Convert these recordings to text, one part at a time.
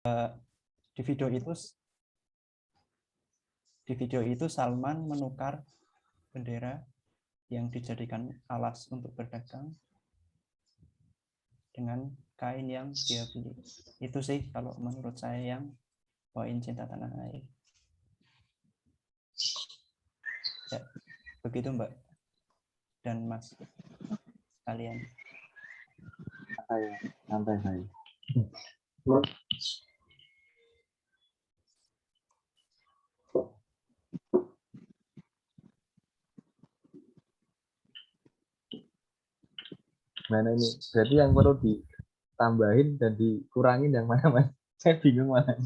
di video itu Salman menukar bendera yang dijadikan alas untuk berdagang dengan kain yang dia beli. Itu sih kalau menurut saya yang poin cinta tanah air. Ya, begitu Mbak dan Mas kalian. Santai saya. Mana ini? Berarti yang perlu ditambahin dan dikurangin yang mana, Mas? Saya bingung mana.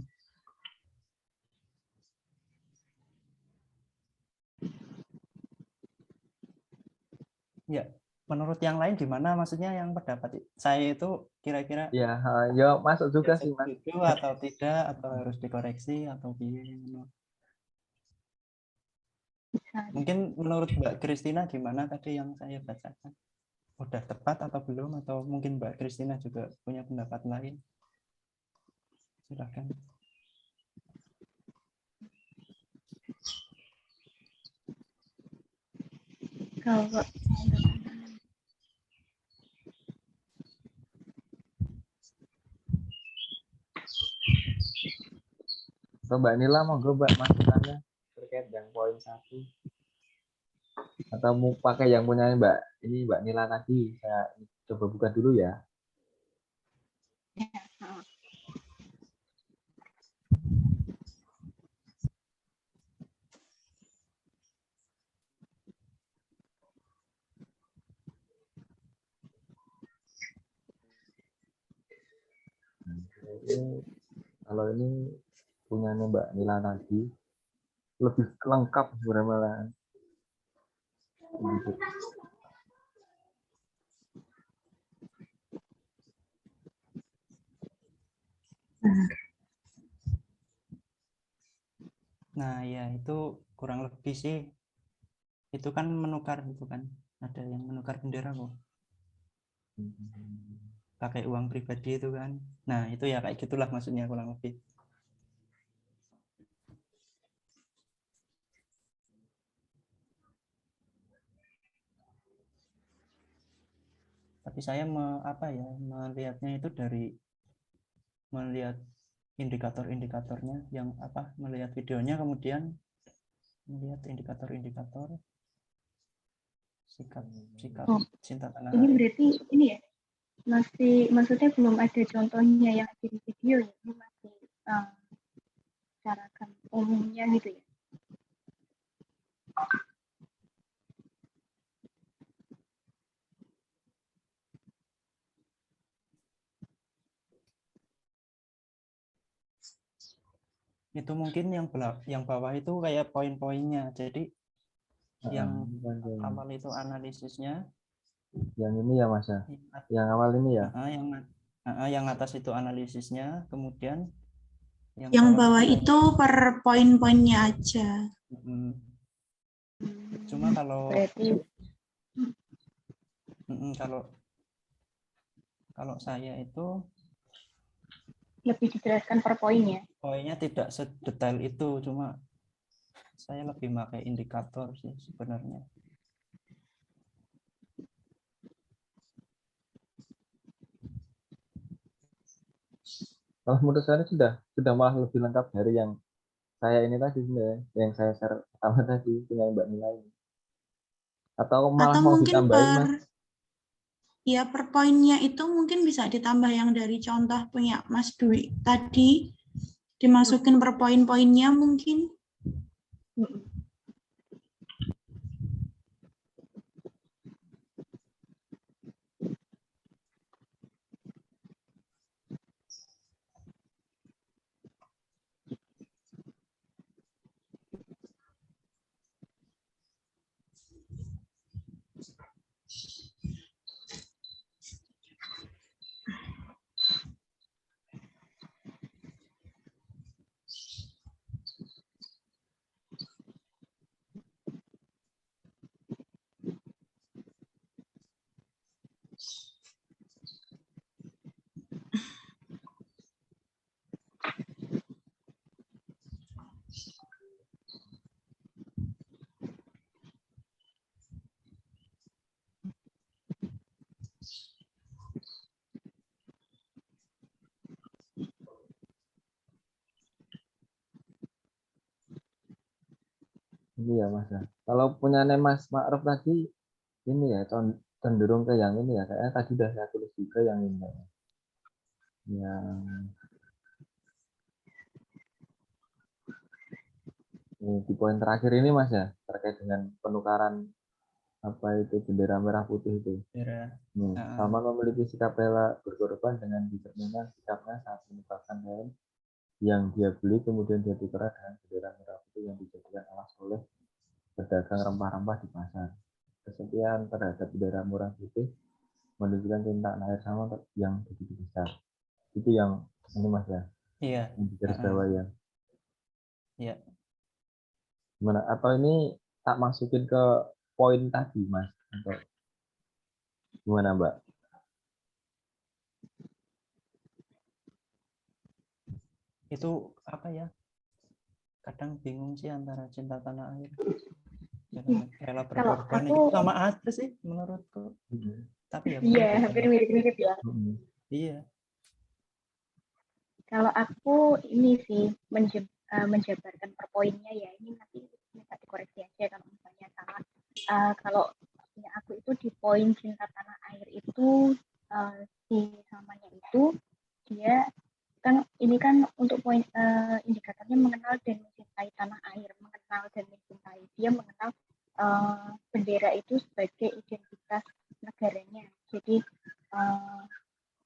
Ya, menurut yang lain gimana? Maksudnya yang pendapat saya itu kira-kira Ya, ya masuk juga sih, Mas. setuju atau tidak, atau harus dikoreksi atau gimana? Mungkin menurut Mbak Kristina gimana tadi yang saya bacakan? Udah tepat atau belum? Atau mungkin Mbak Kristina juga punya pendapat lain? Silakan. Kalau Mbak Nila mau Mbak masukannya terkait yang poin 1. Atau mau pakai yang punya Mbak Nila tadi. Saya coba buka dulu ya. Kalau ini punyanya Mbak Nila tadi lebih lengkap sebenarnya malah. Nah, ya itu kurang lebih sih. Itu kan menukar gitu kan. Ada yang menukar bendera kok. Pakai uang pribadi itu kan. Nah, itu ya kayak gitulah maksudnya kurang lebih. Tapi saya melihatnya itu dari melihat indikator-indikatornya yang melihat videonya, kemudian melihat indikator-indikator sikap cinta tanah ini air. berarti ini ya, maksudnya belum ada contohnya yang ada di video ya, ini masih bicarakan umumnya gitu ya. Itu mungkin yang bawah itu kayak poin-poinnya. Jadi yang awal itu analisisnya. Yang ini ya Mas ya. Yang awal ini ya. Yang atas itu analisisnya, kemudian yang bawah itu per poin-poinnya aja. Cuma kalau berarti kalau saya itu lebih dijelaskan per poinnya. Poinnya tidak sedetail itu, cuma saya lebih pakai indikator sih sebenarnya. Kalau menurut saya sudah malah lebih lengkap dari yang saya ini tadi sebenarnya, yang saya share pertama tadi dengan Mbak Nila ini. Atau malah mau ditambahin Mas? Ya, per poinnya itu mungkin bisa ditambah yang dari contoh punya Mas Dwi tadi, dimasukin per poin-poinnya mungkin. Iya Mas ya. Kalau punya Mas Ma'ruf tadi ini ya cenderung ke yang ini ya, kayaknya tadi udah saya tulis juga yang ini ya. Yang di poin terakhir ini Mas ya, terkait dengan penukaran apa itu bendera merah putih itu. Kira, Sama memiliki sikap rela berkorban dengan determinan sikapnya saat menukarkan helm yang dia beli kemudian dia tukar dengan bendera merah putih yang dijadikan alas oleh pedagang rempah-rempah di pasar. Kesetiaan terhadap bendera merah putih menunjukkan cinta air sama yang begitu besar. Itu yang ini Mas ya, iya, yang di garis bawah ya. iya. Gimana? Atau ini tak masukin ke poin tadi Mas? Atau gimana Mbak? Itu apa ya? Kadang bingung sih antara cinta tanah air, rela Kalau berkorban aku, itu sama aja sih menurutku. Tapi ya mungkin iya hampir beda. mirip-mirip ya. Iya, Kalau aku ini sih menjabarkan per poinnya ya, ini nanti bisa dikoreksi aja kalau misalnya salah. Kalau ya aku itu di poin cinta tanah air itu si samanya itu dia kan ini kan untuk poin indikatornya mengenal dan mencintai tanah air, mengenal dan mencintai. Dia mengenal bendera itu sebagai identitas negaranya. Jadi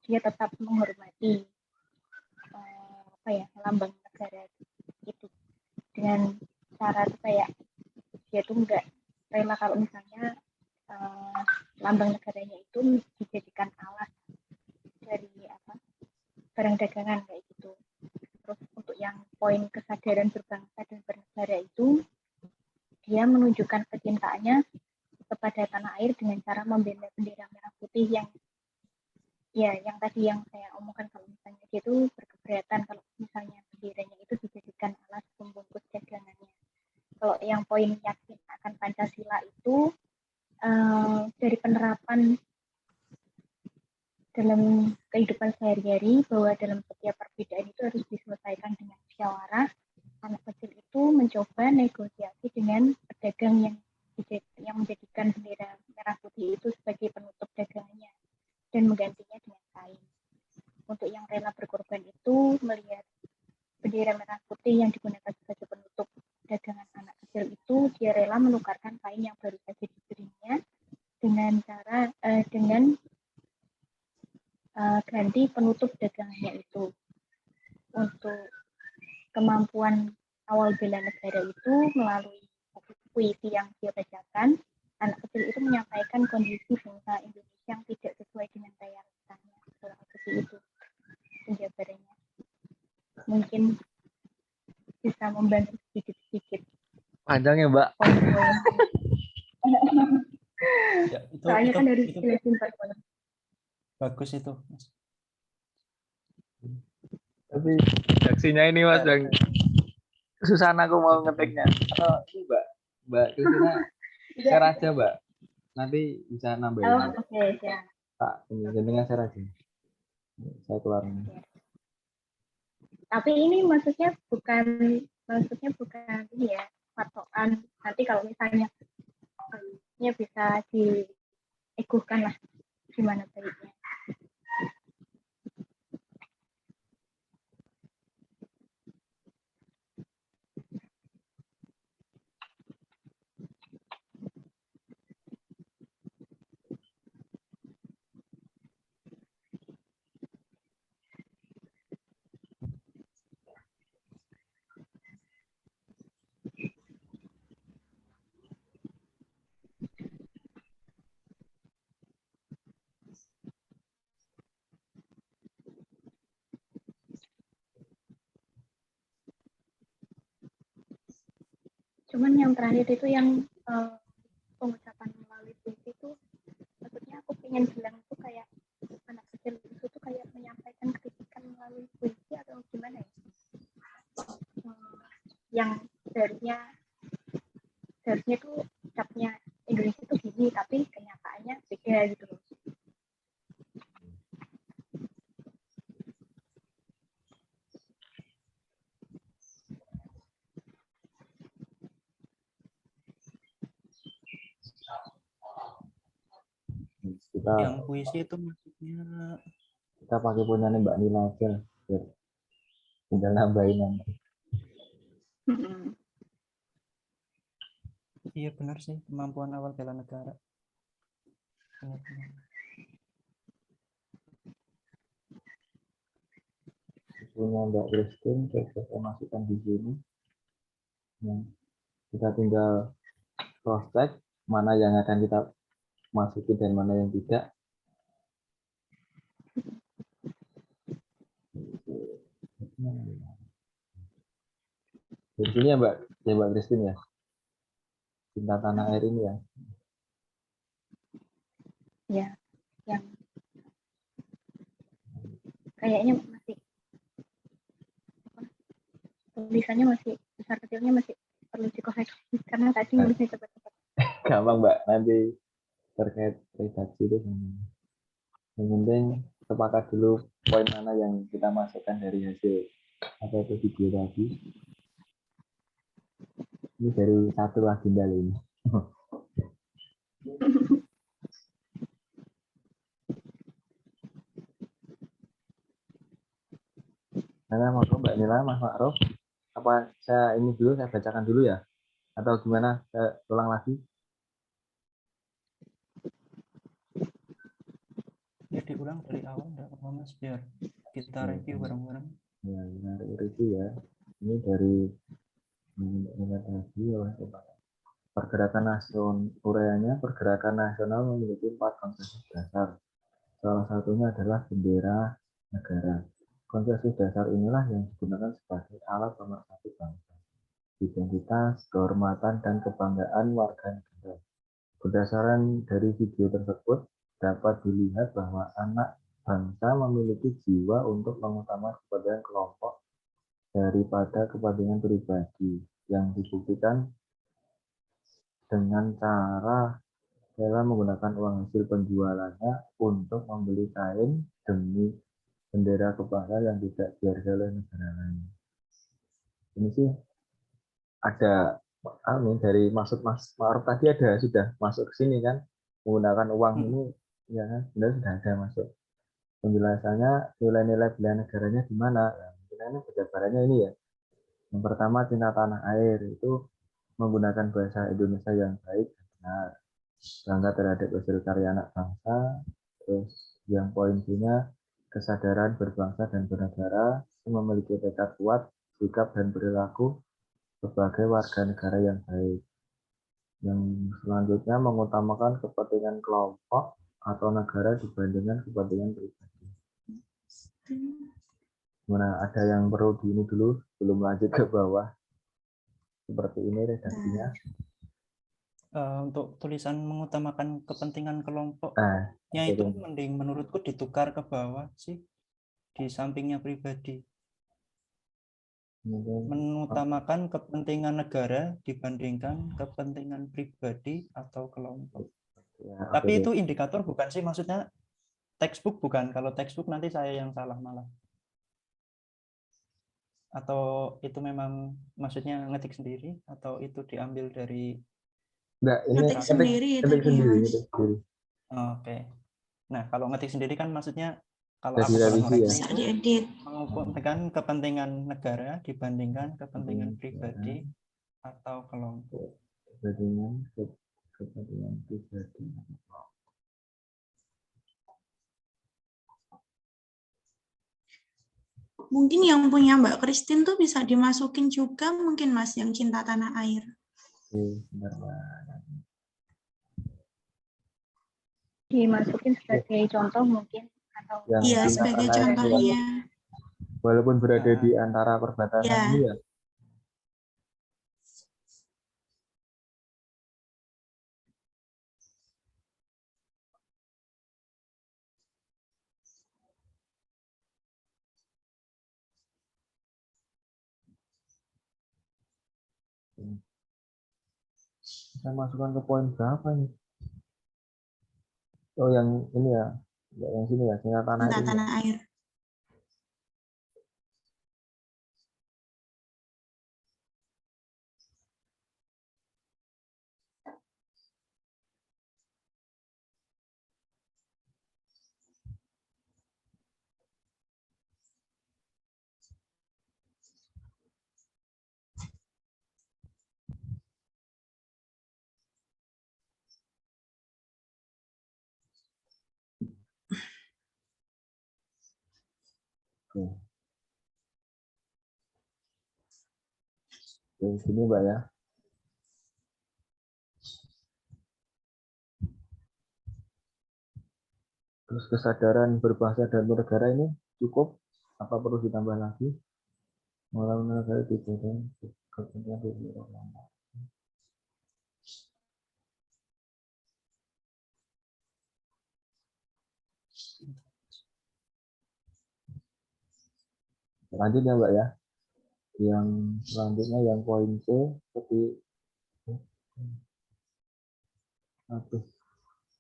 dia tetap menghormati apa ya lambang negara itu dengan cara tuh kayak dia tuh enggak rela kalau misalnya lambang negaranya itu dijadikan alas dari apa barang dagangan kayak gitu. Terus untuk yang poin kesadaran berbangsa dan bernegara itu dia menunjukkan kecintaannya kepada tanah air dengan cara membela bendera merah putih yang ya yang tadi yang saya omongkan kalau misalnya dia itu berkeberatan kalau misalnya benderanya itu dijadikan alas pembungkus dagangannya. Kalau yang poin yakin akan Pancasila itu dari penerapan dalam kehidupan sehari-hari bahwa dalam setiap perbedaan itu harus diselesaikan dengan musyawarah. Anak kecil itu mencoba negosiasi dengan pedagang yang menjadikan bendera merah putih itu sebagai penutup dagangannya dan menggantinya dengan kain. Untuk yang rela berkorban itu melihat bendera merah putih yang digunakan sebagai penutup dagangan anak kecil itu dia rela menukarkan kain yang baru saja diberinya dengan cara dengan ganti penutup dagangannya itu. Untuk kemampuan awal bela negara itu melalui puisi yang dia bacakan, anak kecil itu menyampaikan kondisi bangsa Indonesia yang tidak sesuai dengan realitanya. Seperti itu penjabarannya. Mungkin bisa membantu sedikit-sedikit. Panjang ya Mbak. Poin-poin. ya, Soalnya kan harus jelasin per poin. Bagus itu, Mas. Tapi redaksinya ini Mas yang susah aku mau ngetiknya. Atau ini Mbak Kristina share aja Mbak. Nanti bisa nambahin. Oke, siap. Pak, ini jenengan share aja. Saya keluar. Tapi ini maksudnya bukan ini ya patokan. Nanti kalau misalnya ini bisa dieguhkan lah gimana baiknya. Cuman yang terakhir itu yang pengucapan melalui puisi itu maksudnya aku pengen bilang itu kayak anak kecil itu tuh kayak menyampaikan kritikan melalui puisi atau gimana ya? Yang seharusnya tuh ucapnya Indonesia tuh gini tapi kenyataannya beda gitu loh. Kita Yang puisi itu maksudnya pakai punyanya Mbak Nila aja, biar tinggal nambahin nanti. iya benar sih, kemampuan awal bela negara. Benar-benar. Punya Mbak Christine, saya masukkan di sini. Nah, kita tinggal cross check mana yang akan kita masukin dan mana yang tidak. Di sini ya Mbak Christine ya. Cinta Tanah Air ini ya. Ya, yang kayaknya masih tulisannya masih besar kecilnya masih perlu dikoreksi karena tadi nulisnya cepat-cepat. Gampang Mbak, nanti terkait redaksi itu yang penting sepakat dulu poin mana yang kita masukkan dari hasil apa itu video tadi. Ini baru satu agenda ini. Nah, mau Mbak Nila, Mas Ma'ruf, apa saya ini dulu, saya bacakan dulu ya? Atau gimana? Saya ulang lagi? Ya diulang dari awal enggak apa-apa Mas, biar kita review bareng-bareng. Ya, benar itu ya. Ini dari ingat lagi oleh pergerakan nasional, uraiannya pergerakan nasional memiliki 4 konsep dasar. Salah satunya adalah bendera negara. Konsep dasar inilah yang digunakan sebagai alat pemersatu bangsa, identitas, kehormatan, dan kebanggaan warga negara. Berdasarkan dari video tersebut, dapat dilihat bahwa anak bangsa memiliki jiwa untuk mengutamakan kepentingan kelompok daripada kepentingan pribadi, yang dibuktikan dengan cara rela menggunakan uang hasil penjualannya untuk membeli kain demi bendera kebanggaan yang tidak dihargai oleh negara lain. Ini sih ada dari maksud Mas Ma'ruf tadi ada sudah masuk ke sini kan, menggunakan uang ini ya kan, benar sudah ada masuk penjelasannya nilai-nilai bela negaranya di mana. Nah, ini penjabarannya ini ya. Yang pertama cinta tanah air, itu menggunakan bahasa Indonesia yang baik dan benar, bangga terhadap hasil karya anak bangsa. Terus yang poin B-nya kesadaran berbangsa dan bernegara, memiliki tekad kuat, sikap dan perilaku sebagai warga negara yang baik. Yang selanjutnya mengutamakan kepentingan kelompok atau negara dibandingkan kepentingan pribadi. Mana ada yang perlu di ini dulu sebelum lanjut ke bawah. Seperti ini redaksinya. Untuk tulisan mengutamakan kepentingan kelompok, Nah, itu mending menurutku ditukar ke bawah sih, di sampingnya pribadi. Mengutamakan kepentingan negara dibandingkan kepentingan pribadi atau kelompok. Ya, tapi itu indikator bukan sih, maksudnya textbook bukan. Kalau textbook nanti saya yang salah malah. Atau itu memang maksudnya ngetik sendiri atau itu diambil dari ngetik sendiri tadi ya Mas. Oke. Nah, kalau ngetik sendiri kan maksudnya kalau jadi aku boleh revisi ngoreksi ya. Diedit. Mengumpulkan kepentingan negara dibandingkan kepentingan pribadi atau kelompok. Kepentingan pribadi. Mungkin yang punya Mbak Christine tuh bisa dimasukin juga mungkin Mas yang cinta tanah air. Benar banget. Dimasukin sebagai contoh mungkin atau Iya, sebagai contohnya. Walaupun berada di antara perbatasan ya. ini ya. Saya masukkan ke poin berapa nih? Oh yang ini ya, yang sini ya, cinta tanah air. Cinta tanah air. Oke, sini Mbak ya. Terus kesadaran berbangsa dan bernegara ini cukup? Apa perlu ditambah lagi? Malah negara tidak kepentingan dari orang. Lanjut ya Mbak ya. Yang selanjutnya yang poin C seperti aduh,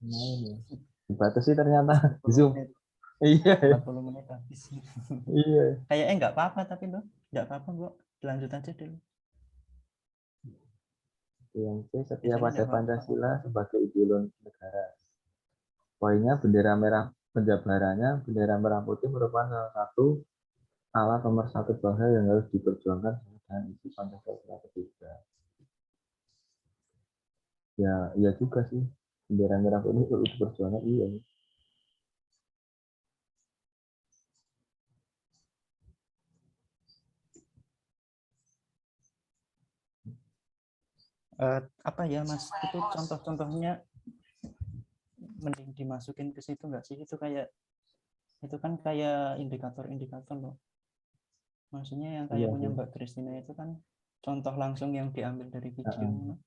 main ya. Dibatasi ternyata di Zoom. Iya. 40 menit habis. Iya. Kayaknya nggak apa-apa tapi Mbak, nggak apa-apa Mbak, lanjut aja dulu. Yang C setia Biasanya pada nggak apa-apa. Pancasila sebagai ideologi negara. Poinnya bendera merah penjabarannya bendera merah putih merupakan salah satu alat pemersatu bangsa yang harus diperjuangkan dengan isi Pancasila ketiga. Ya, iya juga sih. Bendera merah putih perlu diperjuangkan, iya. Apa ya Mas, itu contoh-contohnya mending dimasukin ke situ nggak sih? Itu kan kayak indikator-indikator loh. Maksudnya yang kayak Iya punya sih. Mbak Christina itu kan contoh langsung yang diambil dari video.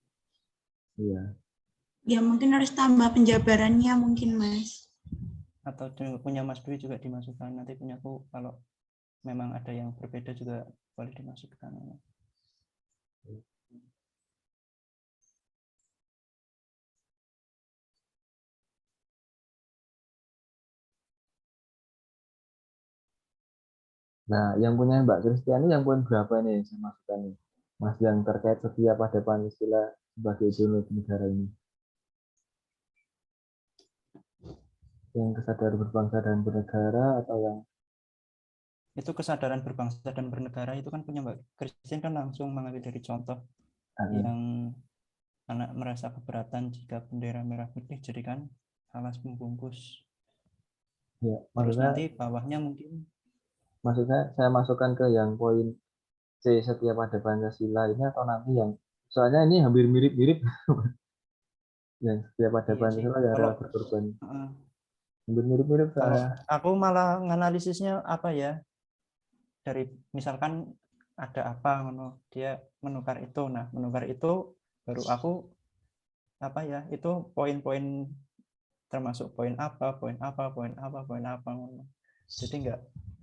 Iya. Ya mungkin harus tambah penjabarannya mungkin Mas. Atau punya Mas Dwi juga dimasukkan. Nanti punya aku kalau memang ada yang berbeda juga boleh dimasukkan. Nah, yang punya Mbak Kristiani yang poin berapa nih saya masukkan nih? Mas yang terkait setia pada Pancasila sebagai ideologi negara ini. Yang kesadaran berbangsa dan bernegara atau yang Itu kesadaran berbangsa dan bernegara itu kan punya Mbak Christine kan langsung mengambil dari contoh yang anak merasa keberatan jika bendera merah putih jadikan alas pembungkus. ya, Terus maksudnya nanti bawahnya mungkin saya masukkan ke yang poin C setia pada Pancasila ini atau nanti yang soalnya ini hampir mirip-mirip yang setia pada iya sih. Pancasila yang Kalau rela berkorban. uh, Hampir mirip-mirip kalau saya. aku malah nganalisisnya apa ya, dari misalkan ada apa dia menukar itu, nah menukar itu baru aku apa ya, itu poin-poin termasuk poin apa, poin apa, poin apa, poin apa. Jadi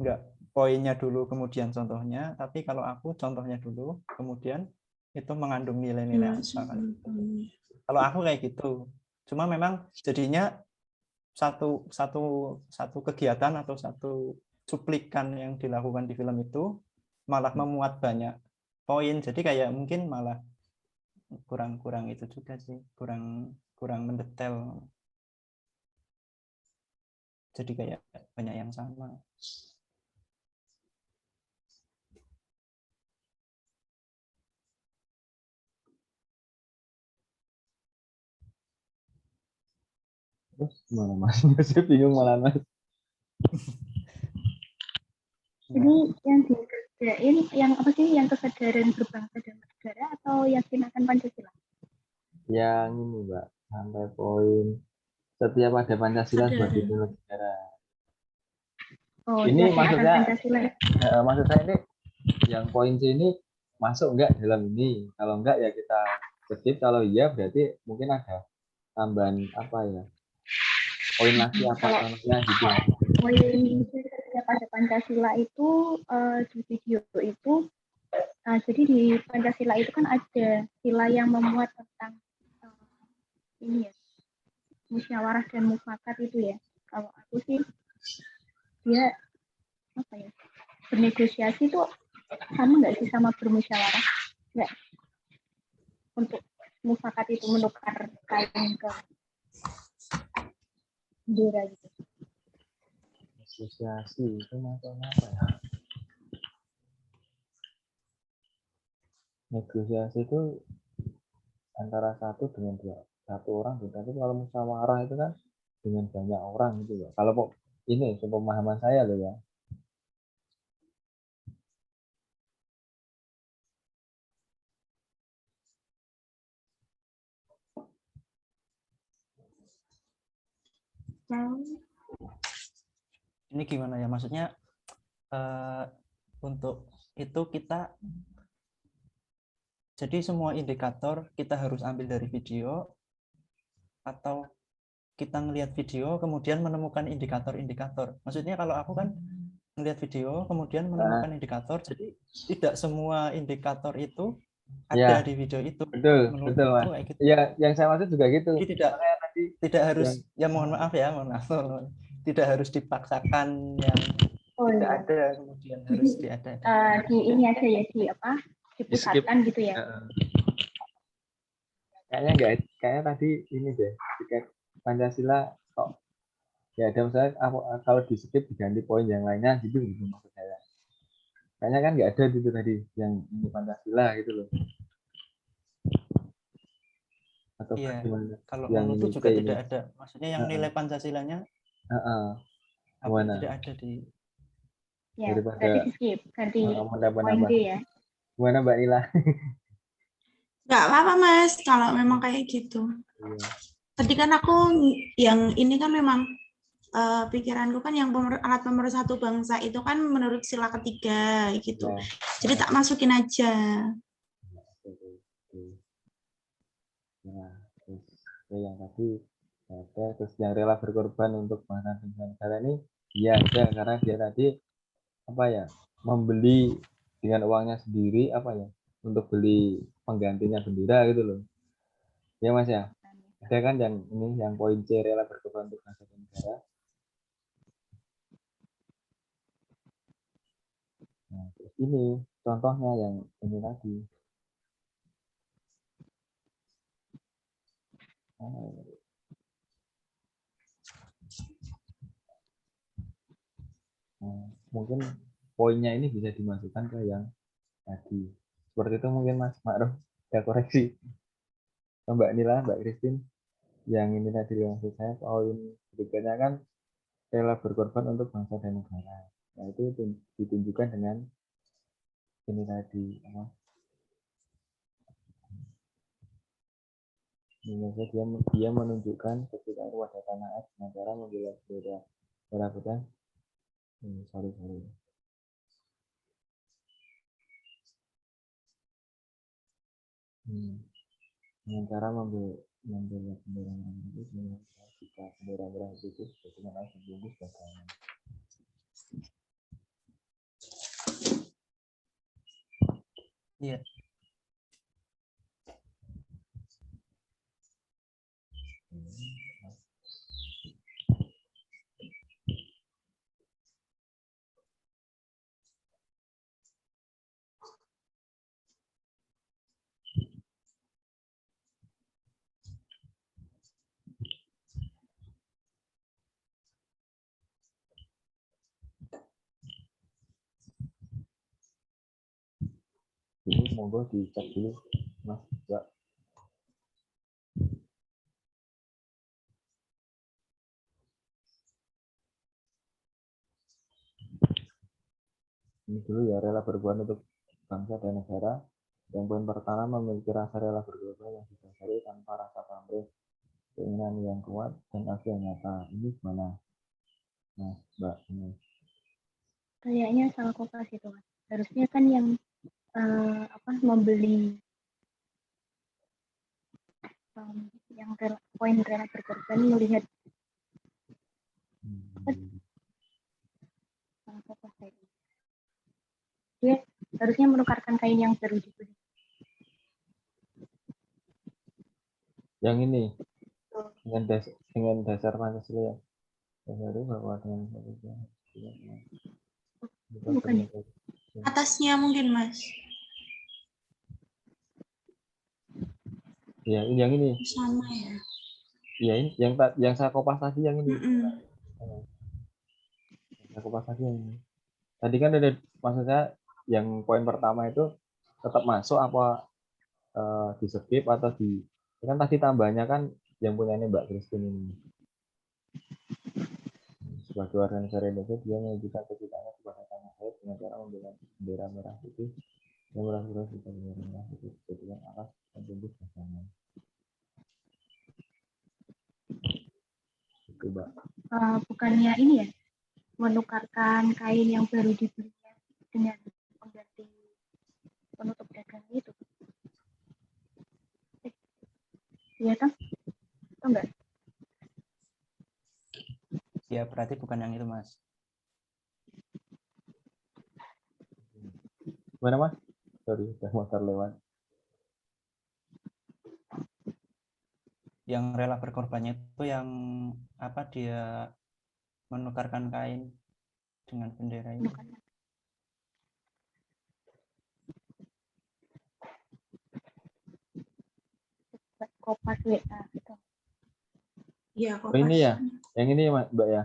nggak poinnya dulu kemudian contohnya, tapi kalau aku contohnya dulu kemudian itu mengandung nilai-nilai apa kan. Kalau aku kayak gitu. Cuma memang jadinya satu kegiatan atau satu cuplikan yang dilakukan di film itu malah memuat banyak poin. Jadi kayak mungkin malah kurang itu juga sih, kurang mendetail. Jadi kayak banyak yang sama. Terus gimana Mas? Saya bingung malah Mas. Jadi yang dikerjain yang apa sih, yang kesadaran berbangsa dan bernegara atau yakin akan Pancasila? Yang ini Mbak, sampai poin setia pada Pancasila sebagai ideologi negara. Oh, Ini yakin akan maksudnya Pancasila. maksud saya ini yang poin C ini masuk enggak dalam ini? Kalau enggak ya kita skip, kalau iya berarti mungkin ada tambahan apa ya? Poin lagi apa contohnya gitu. Poin setia pada Pancasila itu di video itu jadi di Pancasila itu kan ada sila yang memuat tentang ini ya, musyawarah dan mufakat itu ya. Kalau aku sih dia apa ya, bernegosiasi itu sama nggak sih sama bermusyawarah? Nggak. Untuk mufakat itu menukar kain ke bendera gitu. Negosiasi itu maksudnya apa ya? Negosiasi itu antara satu dengan satu orang, tapi kalau musyawarah itu kan dengan banyak orang gitu ya. Kalau ini pemahaman saya loh ya. Ini gimana ya? Maksudnya untuk itu kita, jadi semua indikator kita harus ambil dari video, atau kita ngelihat video kemudian menemukan indikator-indikator. Maksudnya kalau aku kan ngelihat video kemudian menemukan indikator, jadi tidak semua indikator itu ada Ya, di video itu. betul, Menurut betul, Mas. aku kayak gitu. Ya, yang saya maksud juga gitu. Jadi tidak harus, ya mohon maaf ya, tidak harus dipaksakan yang Oh tidak iya. ada kemudian harus diada. Di ini aja ya, Di-skip. dipusatkan gitu ya. Kayaknya enggak, kayaknya tadi ini deh, tiket Pancasila kok ya ada misalnya kalau di skip diganti poin yang lainnya gitu maksud saya. Kayaknya kan nggak ada gitu tadi yang ini Pancasila gitu loh. Atau Iya, gimana? kalau Yang menurutku ini juga ini. tidak ada. Maksudnya yang nilai Pancasilanya Gimana? tidak ada di. Ya, Daripada berarti skip, ganti poin nambah-nambah. D ya. Gimana Mbak Nila? Nggak apa-apa, Mas, kalau memang kayak gitu. Iya. Tadi kan aku yang ini kan memang pikiranku kan yang alat pemersatu bangsa itu kan menurut sila ketiga gitu. Ya. Jadi tak masukin aja. Nah, terus yang tadi ada, terus yang rela berkorban untuk bangsa dan negara ini iya ada, karena dia tadi apa ya, membeli dengan uangnya sendiri apa ya, untuk beli penggantinya bendera gitu loh ya Mas ya. Ada kan yang ini, yang poin C, rela berkorban untuk bangsa dan negara. Nah, terus ini contohnya yang ini tadi. Nah, mungkin poinnya ini bisa dimasukkan ke yang tadi. Seperti itu mungkin Mas Ma'ruf, ada koreksi. Mbak Nila, Mbak Christine, yang ini tadi maksud saya poin berikutnya kan rela berkorban untuk bangsa dan negara. Nah itu ditunjukkan dengan ini tadi apa? Dia menunjukkan ketika kepada tanah air dengan cara membela bendera merah putih. Sorry. Dengan cara membela bendera merah putih dengan jika bendera merah putih dengan air dibungkus bagaimana? Iya. Ini monggo dicek dulu Mas Mbak. Ini dulu ya, rela berkorban untuk bangsa dan negara. Yang poin pertama, memiliki rasa rela berkorban yang didasari tanpa rasa pamrih, keinginan yang kuat dan aksi yang nyata. Ini gimana, Mas Mbak? Ini Kayaknya salah kopas itu, Mas. Harusnya kan yang membeli yang poin rela berkorban melihat salah kopas itu. Dia harusnya menukarkan kain yang baru gitu. yang ini dengan dasar Pancasila yang baru bahwa dengan Bukan. Atasnya mungkin, Mas. Ya, ini yang ini. Sama ya. Ya, ini yang saya kopas tadi yang ini. Saya kopas tadi yang ini. Tadi kan ada, maksudnya yang poin pertama itu tetap masuk apa di skip atau di, kan tadi tambahnya kan yang punya ini Mbak Christine ini. Sebagai warga negara Indonesia, dia menunjukkan kecintaannya kepada tanah air dengan cara membela bendera merah putih dan merah putih juga bendera merah putih dengan alas dan tembus bersama. Itu Mbak. bukannya ini ya, menukarkan kain yang baru dibelinya dengan pengganti penutup dagang itu. Iya toh? Atau enggak? Ya berarti bukan yang itu, Mas. Gimana Mas? Sorry, udah motor lewat. Yang rela berkorbannya itu yang apa, dia menukarkan kain dengan bendera itu. Bukan. Kopas WA itu. Iya, Oh, ini ya, Kopas. yang ini Mbak ya.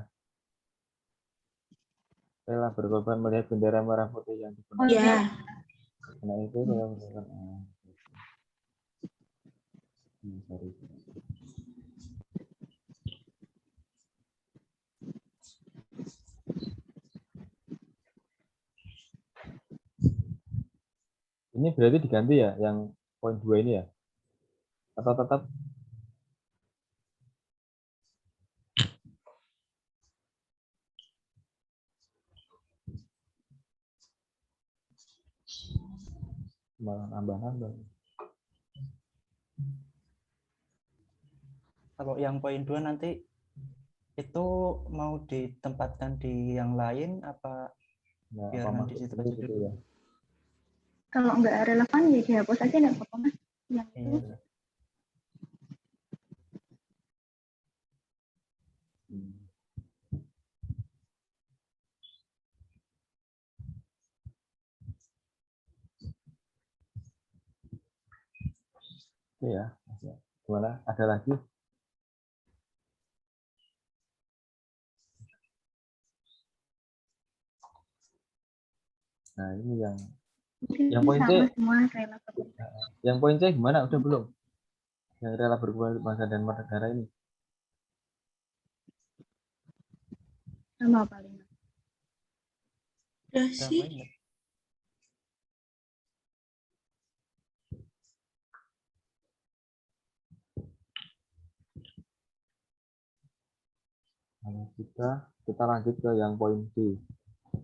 Rela berkorban melihat bendera merah putih yang Oh, digunakan. Iya. Nah itu rela berkorban. Sorry. Ini berarti diganti ya, yang poin 2 ini ya? Atau tetap? Malah nambah-nambah. Kalau yang poin 2 nanti itu mau ditempatkan di yang lain apa Nah, biar apa nanti masuk situ dulu aja gitu dulu? ya? Kalau nggak relevan ya dihapus aja nggak apa-apa Mas. Yang itu Iya. Oke ya. Gimana? Ada lagi? Nah ini yang poin C. sama semua rela berkorban. Yang poin C gimana? Udah belum? Yang rela berkorban bangsa dan negara ini? Sama paling. Udah Udah sih. poin nggak? Kalau kita lanjut ke yang poin D.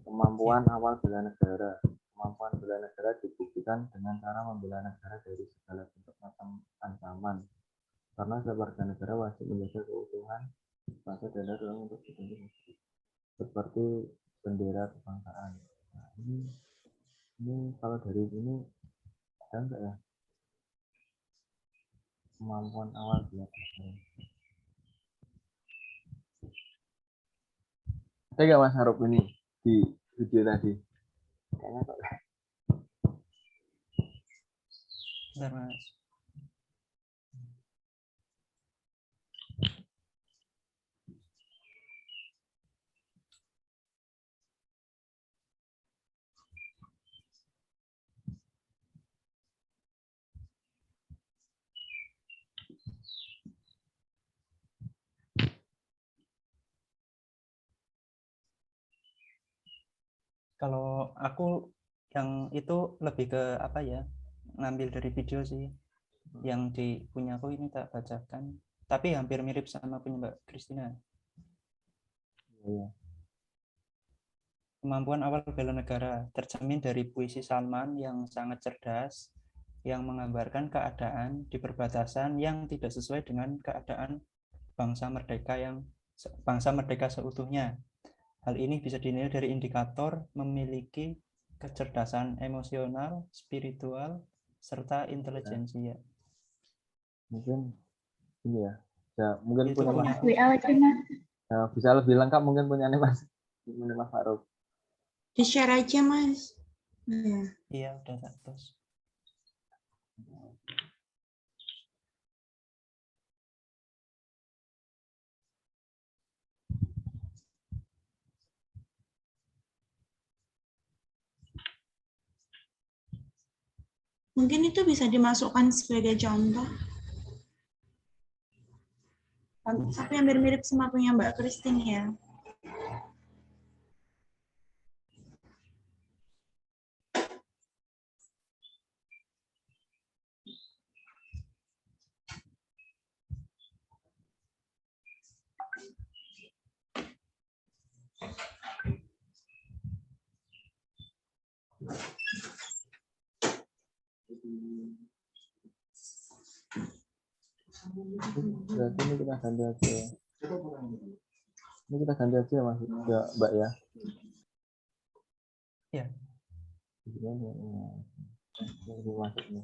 Kemampuan awal bela negara. Kemampuan bela negara dibuktikan dengan cara membela negara dari segala bentuk macam ancaman. Karena warga negara wajib menjaga keutuhan bangsa dan negara untuk dilindungi. Seperti bendera kebangsaan. Nah, ini kalau dari ini ada enggak ya? Kemampuan awal bela negara. Ada nggak Mas Harup ini di video tadi? Kayaknya kok. Bentar, Mas. Kalau aku yang itu lebih ke apa ya, ngambil dari video sih, yang di punya aku ini tak bacakan, tapi hampir mirip sama punya Mbak Christina. Iya. Kemampuan awal bela negara tercermin dari puisi Salman yang sangat cerdas, yang menggambarkan keadaan di perbatasan yang tidak sesuai dengan keadaan bangsa merdeka seutuhnya. Hal ini bisa dinilai dari indikator memiliki kecerdasan emosional, spiritual, serta intelijensia. Mungkin ini ya. Ya mungkin Itu punya Mas. punya WA aja Mas. Ya, bisa lebih lengkap mungkin punya Mas. Punya Mas Harup. Di-share aja, Mas. Iya. iya udah tak terus. Mungkin itu bisa dimasukkan sebagai contoh. Tapi hampir mirip sama punya Mbak Christine ya. Berarti ini kita ganti aja. Ini kita ganti aja Mas ya, Mbak ya. Ya. Ini masuk nih.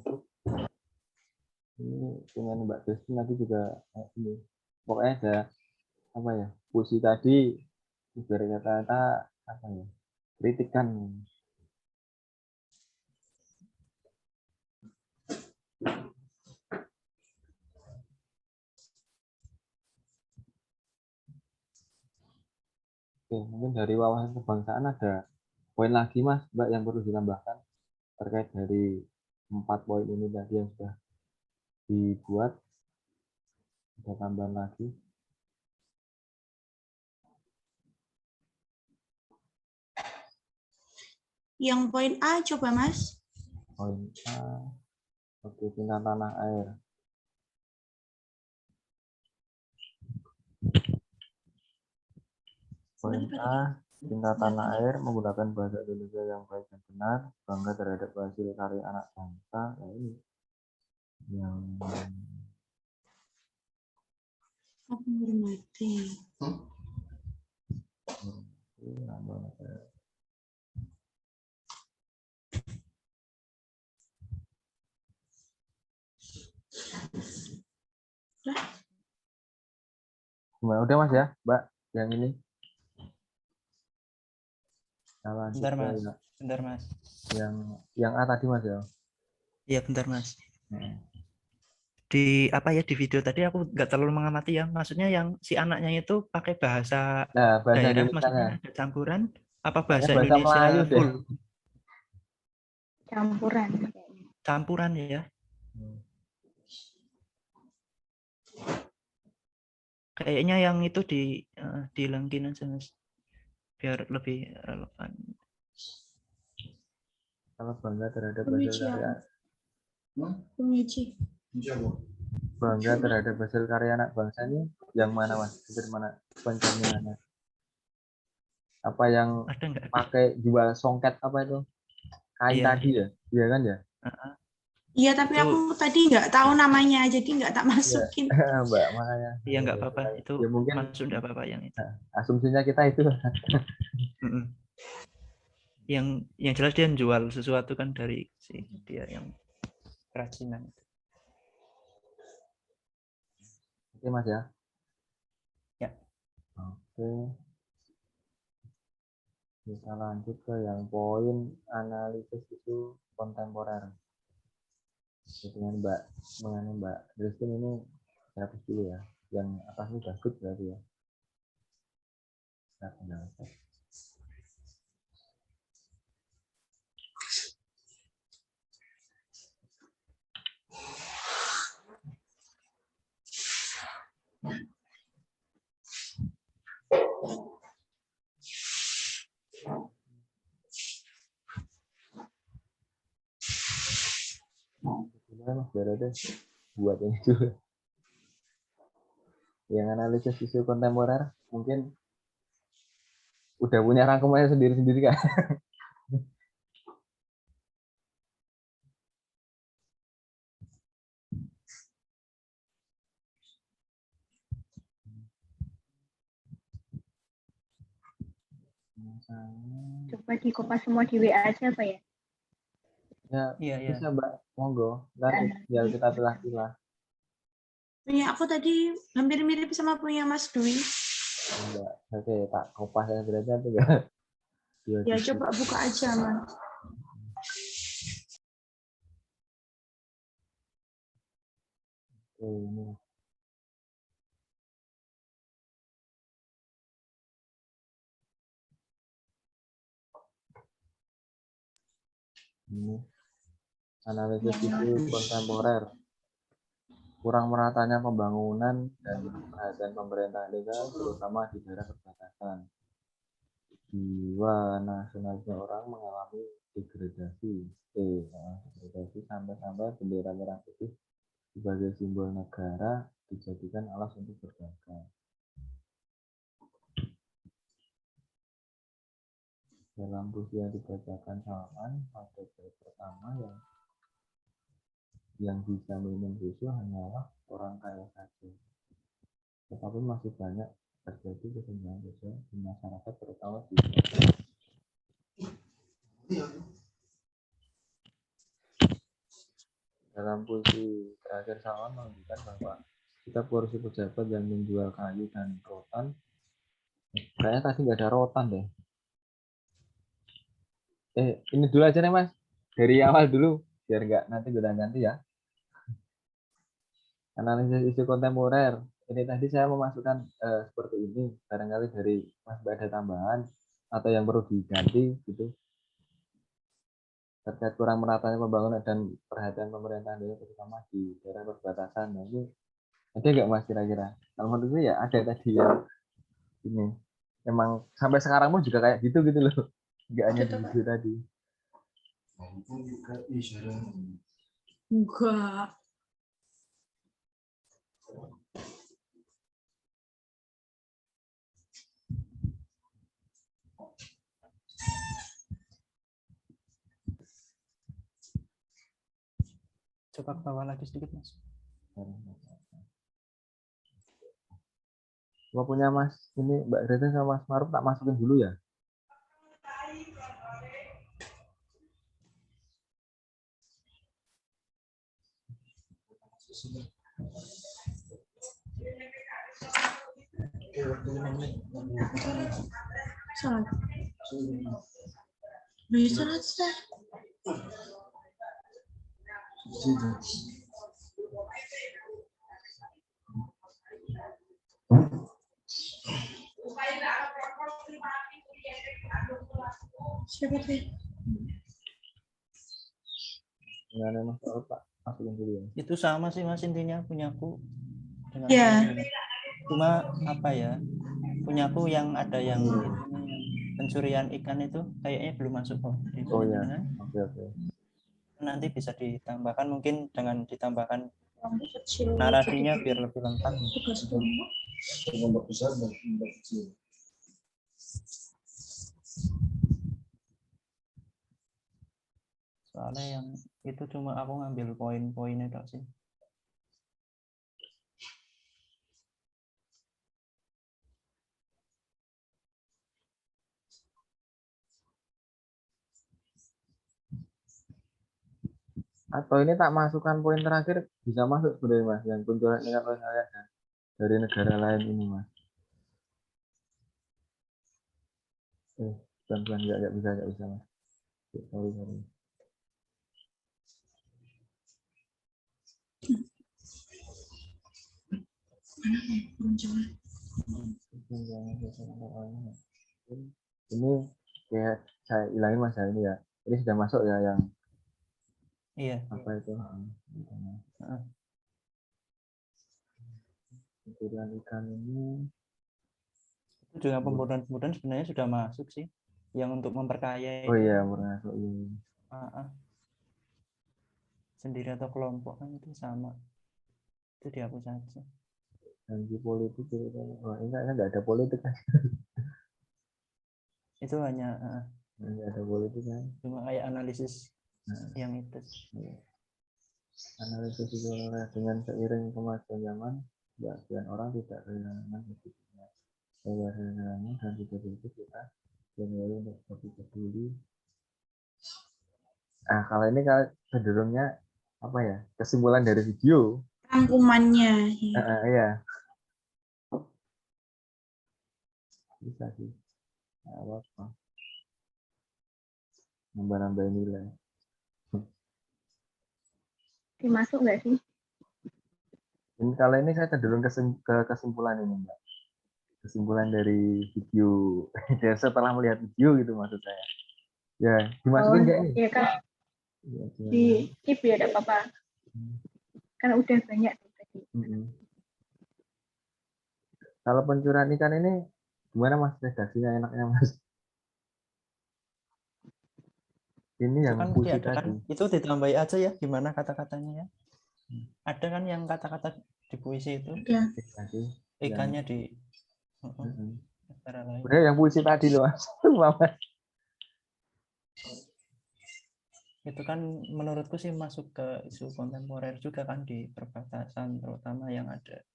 Ini dengan Mbak Desti nanti juga ini. Pokoknya ada apa ya? Puisi tadi ibarat kata apa ya? Kritikan. Oke, mungkin dari wawasan kebangsaan ada poin lagi Mas, Mbak yang perlu ditambahkan terkait dari 4 poin ini tadi yang sudah dibuat. Ada tambahan lagi. Yang poin A coba Mas. Poin A, oke, tingkat tanah air. Poin A, tingkat tanah air menggunakan bahasa Indonesia yang baik dan benar, bangga terhadap hasil karya anak bangsa. Nah, ini yang Aku menghormati. udah Mas ya, Mbak, yang ini. Bentar Mas. Bentar Mas. Yang A tadi Mas ya. Iya bentar Mas. Di apa ya di video tadi aku nggak terlalu mengamati ya. Maksudnya yang si anaknya itu pakai bahasa Bahasa daerah, Indonesia. maksudnya ada campuran apa Bahasa bahasa Indonesia Melayu deh. full? Campuran. Campuran ya. Kayaknya yang itu dilengkin aja Mas. Biar lebih relevan. Kalau bangga terhadap hasil karya. Bangga terhadap hasil karya anak bangsa ini yang mana Mas? Dari mana pencerminaannya? Apa yang pakai jual songket apa itu? Kain tadi ya? Iya kan ya? Iya, tapi aku tadi nggak tahu namanya, jadi nggak tak masukin. Ya, Mbak, makanya. Iya nggak apa-apa, itu ya, mungkin masuk nggak apa-apa yang itu. Asumsinya kita itu. yang jelas dia jual sesuatu kan dari si dia yang kerajinan. Oke Mas ya. Ya. Oke. Kita lanjut ke yang poin analisis isu kontemporer. Dengan mengenai Mbak Christine ini saya hapus dulu ya. Yang atas ini udah good berarti ya. Saya tinggal cek. Mas biar deh buat ini dulu. Yang analisis isu kontemporer mungkin udah punya rangkumannya sendiri-sendiri kan? Coba dikopas semua di WA aja Pak ya? Ya, bisa Mbak, monggo. Nanti tinggal kita pilah-pilah. Punya aku tadi hampir mirip sama punya Mas Dwi. Mbak, oke, tak kopas ya berarti nanti enggak. Ya coba buka aja Mas. Ini. Ini analisis isu kontemporer. Kurang meratanya pembangunan dan perhatian pemerintah desa terutama di daerah perbatasan. Jiwa nasionalisme orang mengalami degradasi. Degradasi sampai-sampai bendera merah putih sebagai simbol negara dijadikan alas untuk berdagang. Dalam puisi yang dibacakan Salman pada bait pertama yang yang bisa minum susu hanyalah orang kaya saja. Tetapi masih banyak terjadi kesenjangan sosial di masyarakat, terutama di dalam puisi terakhir Salman menunjukkan bahwa kita porsi pejabat yang menjual kayu dan rotan. Kayaknya tadi nggak ada rotan deh. Ini dulu aja nih Mas. Dari awal dulu, biar nggak nanti ganti ya. Analisis isu kontemporer. Ini tadi saya memasukkan seperti ini. Barangkali dari Mas Mbak ada tambahan atau yang perlu diganti gitu. Terkait kurang meratanya pembangunan dan perhatian pemerintah daerah, terutama di daerah perbatasan. Nah, ini ada nggak Mas kira-kira? Kalau menurut saya ya ada tadi ya. Ini emang sampai sekarang pun juga kayak gitu loh. Nggak hanya di video tadi. Enggak. Coba ke bawah lagi sedikit, Mas. Coba punya Mas, ini Mbak Greta sama Mas Maruf tak masukin dulu ya. Salah. Bisa aja. Siapa sih? Dengan Mas Maruf tak masukin dulu ya. Itu sama sih Mas intinya punyaku dengan Ya. cuma apa ya? Punyaku yang ada yang pencurian ikan itu kayaknya belum masuk kok. Oh ya. Oke. Nanti bisa ditambahkan mungkin dengan ditambahkan Kecil. narasinya biar lebih lengkap. Tugas kelompok. Kelompok besar dan kelompok kecil. Soalnya yang itu cuma aku ngambil poin-poinnya dok sih. Atau ini tak masukkan poin terakhir bisa masuk sebenarnya Mas, yang kunculan ingat oleh saya dari negara lain ini Mas. Pelan-pelan nggak bisa Mas. Sorry. Ini kayak saya ilangin Mas ya ini ya. Ini sudah masuk ya yang Iya. apa itu? Pencurian ikan ini. Itu juga pembunuhan sebenarnya sudah masuk sih. Yang untuk memperkaya. Oh iya, masuk ini. Sendiri atau kelompok kan itu sama. Itu dihapus saja. Janji politik itu wah ini nggak ada politik kan? Itu hanya Nggak ada politik kan? cuma kayak analisis yang itu. Analisis itu dengan seiring kemajuan zaman, sebagian orang tidak kehilangan hidupnya. Kehilangan dan tidak itu kita mulai untuk lebih peduli. Kalau ini cenderungnya apa ya? Kesimpulan dari video. Rangkumannya. Iya. Bisa sih. Apa? Nambah-nambah nilai. Dimasuk nggak sih? Ini kalau ini saya cenderung ke kesimpulan ini Mbak. Kesimpulan dari video. Setelah melihat video gitu maksud saya. Ya, dimasukin nggak ini? Iya kan. Di skip ya tidak apa-apa. Karena udah banyak tadi. Kalau pencurian ikan ini gimana Mas redaksinya enaknya Mas? Ini yang kan puisi ada tadi. Kan, itu ditambahi aja ya gimana kata-katanya ya. Ada kan yang kata-kata di puisi itu. Ya. Ikannya di negara lain. Udah yang puisi tadi loh Mas. Itu kan menurutku sih masuk ke isu kontemporer juga kan di perbatasan, terutama yang ada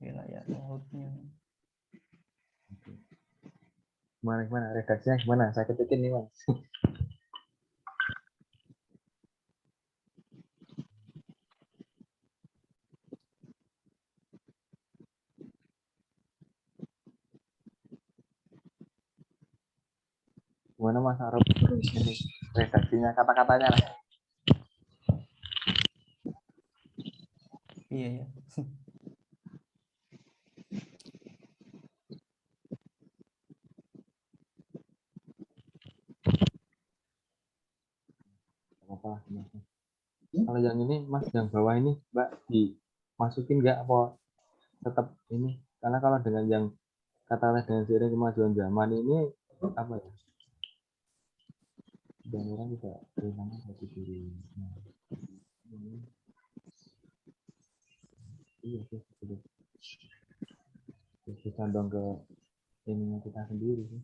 wilayah lautnya. Gimana redaksinya gimana? Saya ketikin nih Mas. Gimana Mas Arab ini redaksinya, kata-katanya lah. Iya ya. Apa? Kalau yang ini Mas, yang bawah ini Mbak dimasukin nggak apa tetap ini? Karena kalau dengan yang katakanlah dengan seiring kemajuan zaman ini apa ya? Dan orang juga kehilangan jati diri. Nah, ini iya sih betul. Terus condong ke ininya kita sendiri sih.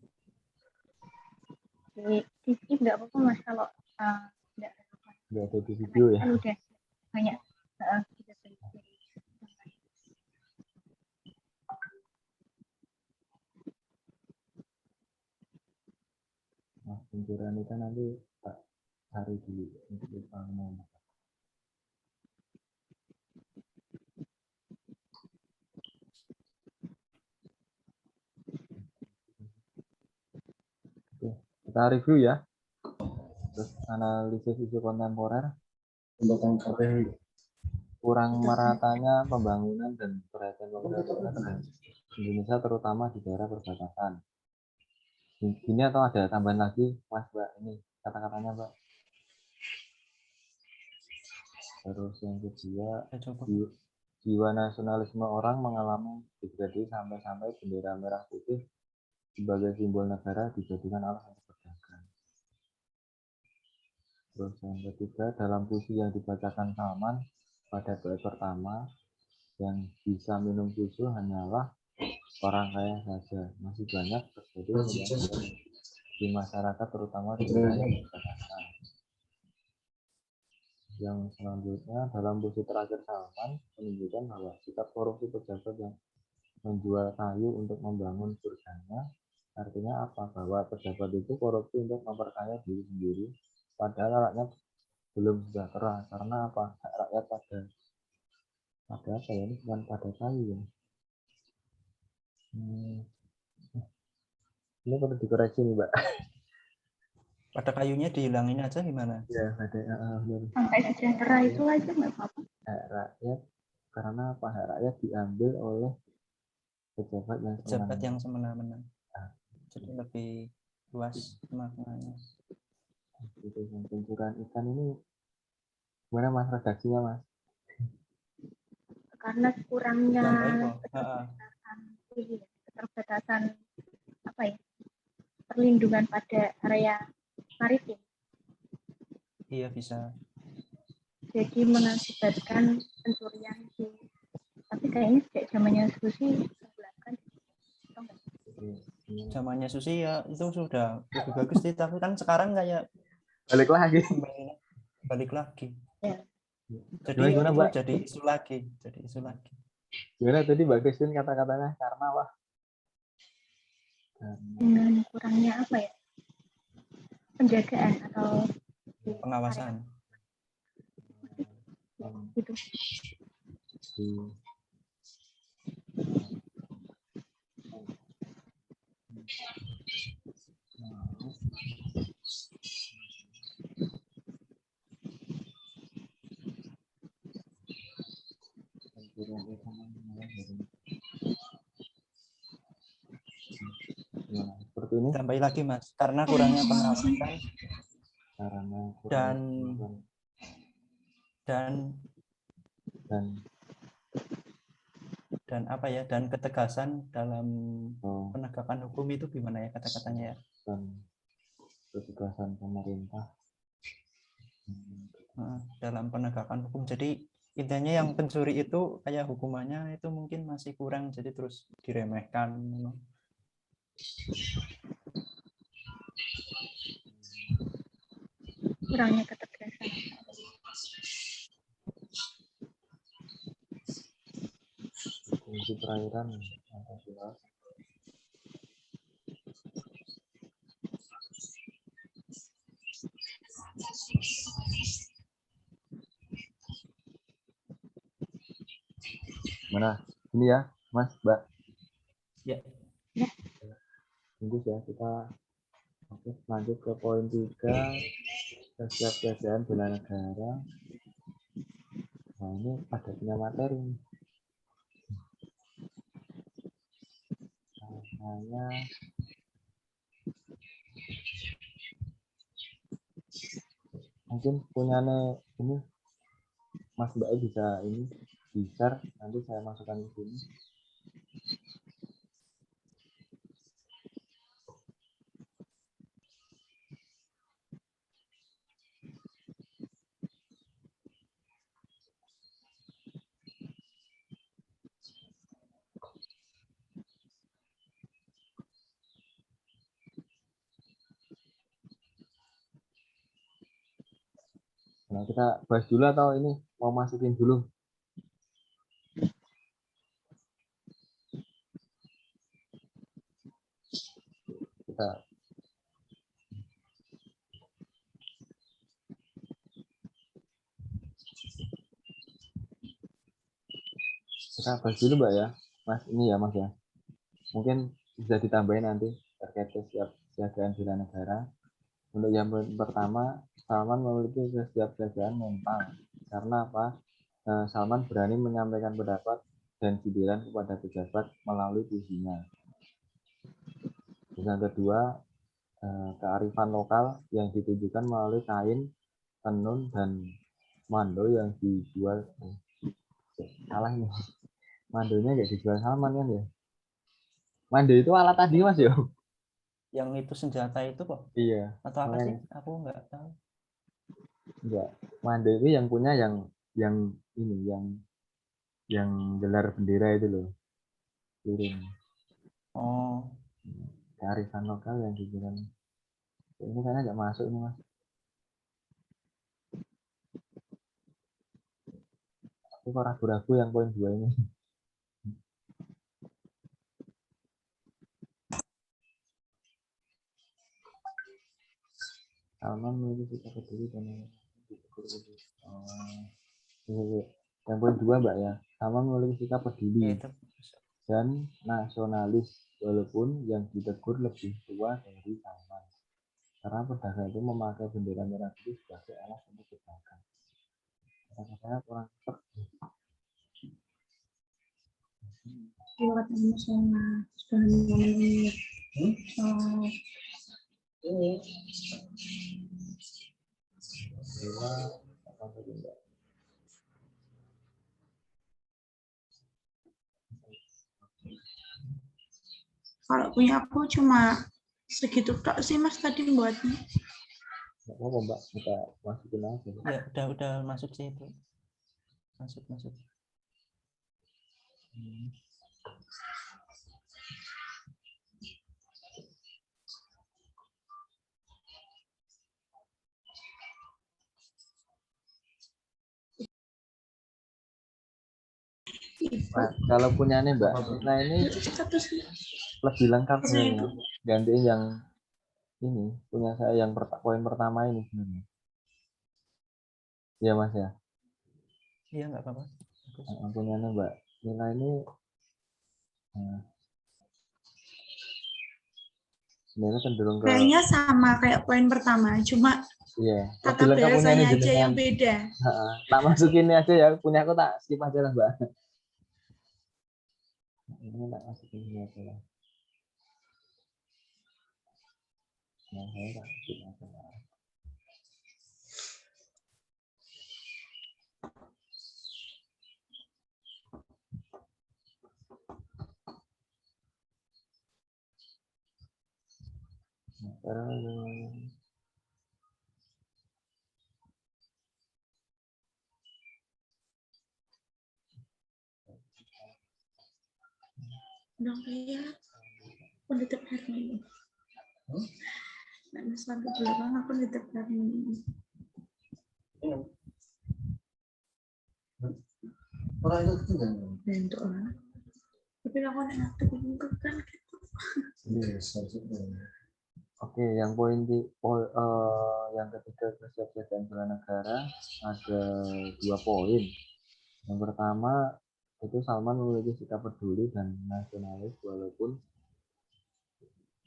Di skip nggak apa-apa Mas kalau nggak relevan. Nggak ada di video ya. Kan udah banyak kita beri. Nah, pencurian itu nanti tak cari dulu untuk ngomong. Oke, kita review ya. Terus analisis isu kontemporer. Kurang meratanya pembangunan dan perhatian pemerintah terhadap Indonesia terutama di daerah perbatasan. Ini atau ada tambahan lagi Mas Mbak, ini kata-katanya Mbak. Terus yang kedua, jiwa nasionalisme orang mengalami degradasi sampai-sampai bendera merah putih sebagai simbol negara dijadikan alat untuk berdagang. Terus yang ketiga, dalam puisi yang dibacakan Salman pada bait pertama, yang bisa minum susu hanyalah orang kaya saja. Masih banyak terjadi di masyarakat terutama di daerah perbatasan. Yang selanjutnya, dalam puisi terakhir Salman menunjukkan bahwa sikap korupsi pejabat yang menjual kayu untuk membangun surganya, artinya apa? Bahwa pejabat itu korupsi untuk memperkaya diri sendiri, padahal rakyatnya belum sejahtera. Karena apa? Rakyat pada apa ya, ini bukan pada kayu ya. Ini perlu dikoreksi nih Mbak. Pada kayunya dihilangin aja gimana? Ya, ada Sampai sejahtera itu aja nggak apa-apa. hak rakyat, karena apa? Hak rakyat diambil oleh pejabat yang semena-mena. Jadi lebih luas maknanya. Itu yang pencurian ikan ini gimana Mas redaksinya Mas? Karena kurangnya Baik, keterbatasan apa ya, perlindungan pada area maritim. Iya bisa. Jadi mengakibatkan pencurian di, tapi kayaknya sejak zamannya Susi kan. Zamannya Susi ya itu sudah lebih bagus sih, tapi kan sekarang kayak balik lagi. Ya. Jadi gimana, itu Mbak? jadi isu lagi. Gimana tadi Mbak Christine kata-katanya karena apa? Dengan kurangnya apa ya? Penjagaan atau pengawasan. Gitu. Seperti ini. Tambah lagi Mas, karena kurangnya pengawasan dan apa ya, dan ketegasan dalam penegakan hukum itu gimana ya kata-katanya ya? Dan ketegasan pemerintah dalam penegakan hukum. Jadi intinya yang pencuri itu kayak hukumannya itu mungkin masih kurang, jadi terus diremehkan. kurangnya ketegasan. Fungsi perairan atau jelas. Mana? Ini ya, Mas, Mbak. Ya. Tunggu ya, kita lanjut ke poin 3, kesiapsiagaan bela negara. Nah, ini ada punya materi. Saya mungkin punyanya ini Mas Mbak bisa ini share, nanti saya masukkan di sini. Nah, kita bahas dulu atau ini mau masukin dulu? Kita bahas dulu Mbak ya, Mas, ini ya Mas ya. Mungkin bisa ditambahin nanti terkait kesiapsiagaan bela negara. Untuk yang pertama, Salman memiliki kesiapsiagaan mental. Karena apa? Salman berani menyampaikan pendapat dan sindiran kepada pejabat melalui puisinya. Yang kedua, kearifan lokal yang ditunjukkan melalui kain, tenun, dan mando yang dijual. Salah ini. Mandonya nggak dijual Salman kan ya? Mando itu alat tadi Mas ya? Yang itu senjata itu kok? Iya. Atau apa sih? Aku nggak tahu. Enggak. Mando itu yang punya yang ini yang gelar bendera itu loh. Turun. Oh. Kearifan lokal yang dijual. Ini kayaknya nggak masuk ini Mas. Aku kok ragu-ragu yang poin 2 ini. Salman memiliki sikap peduli dan yang poin 2 Mbak ya. Salman memiliki sikap peduli dan nasionalis walaupun yang ditegur lebih tua dari Salman. Karena pedagang itu memakai bendera merah putih sebagai alas untuk berdagang. Kata-katanya kurang tepat. Buat sama sudah memenuhi Ini. kalau punya aku cuma segitu tok sih Mas tadi buatnya. Nggak apa-apa Mbak, kita masukin aja. Ya udah masuk sih itu. Masuk. Nah, kalau punya nih Mbak, nah ini lebih lengkap sebenarnya. Gantiin yang ini punya saya yang poin pertama ini sebenarnya. Iya Mas ya. Iya nggak apa-apa. Punya nih Mbak. Nilai ini sebenarnya cenderung ke. Kayaknya sama kayak poin pertama, cuma Iya. tata bahasanya aja yang beda. Tak masukin ini aja ya, punya aku tak skip aja lah Mbak. Ini tak masukin ini aja lah. Nah, saya tak skip aja lah. Udah kayak pendidik Hermi. Nah, sampai belakang aku pendidik Hermi. Orang itu tinggal. Bentuk orang. Tapi aku aktif itu kan. Yes, maksudnya. Oke, yang yang ketiga kesiapsiagaan bela negara ada 2 poin. Yang pertama itu Salman memiliki sikap peduli dan nasionalis walaupun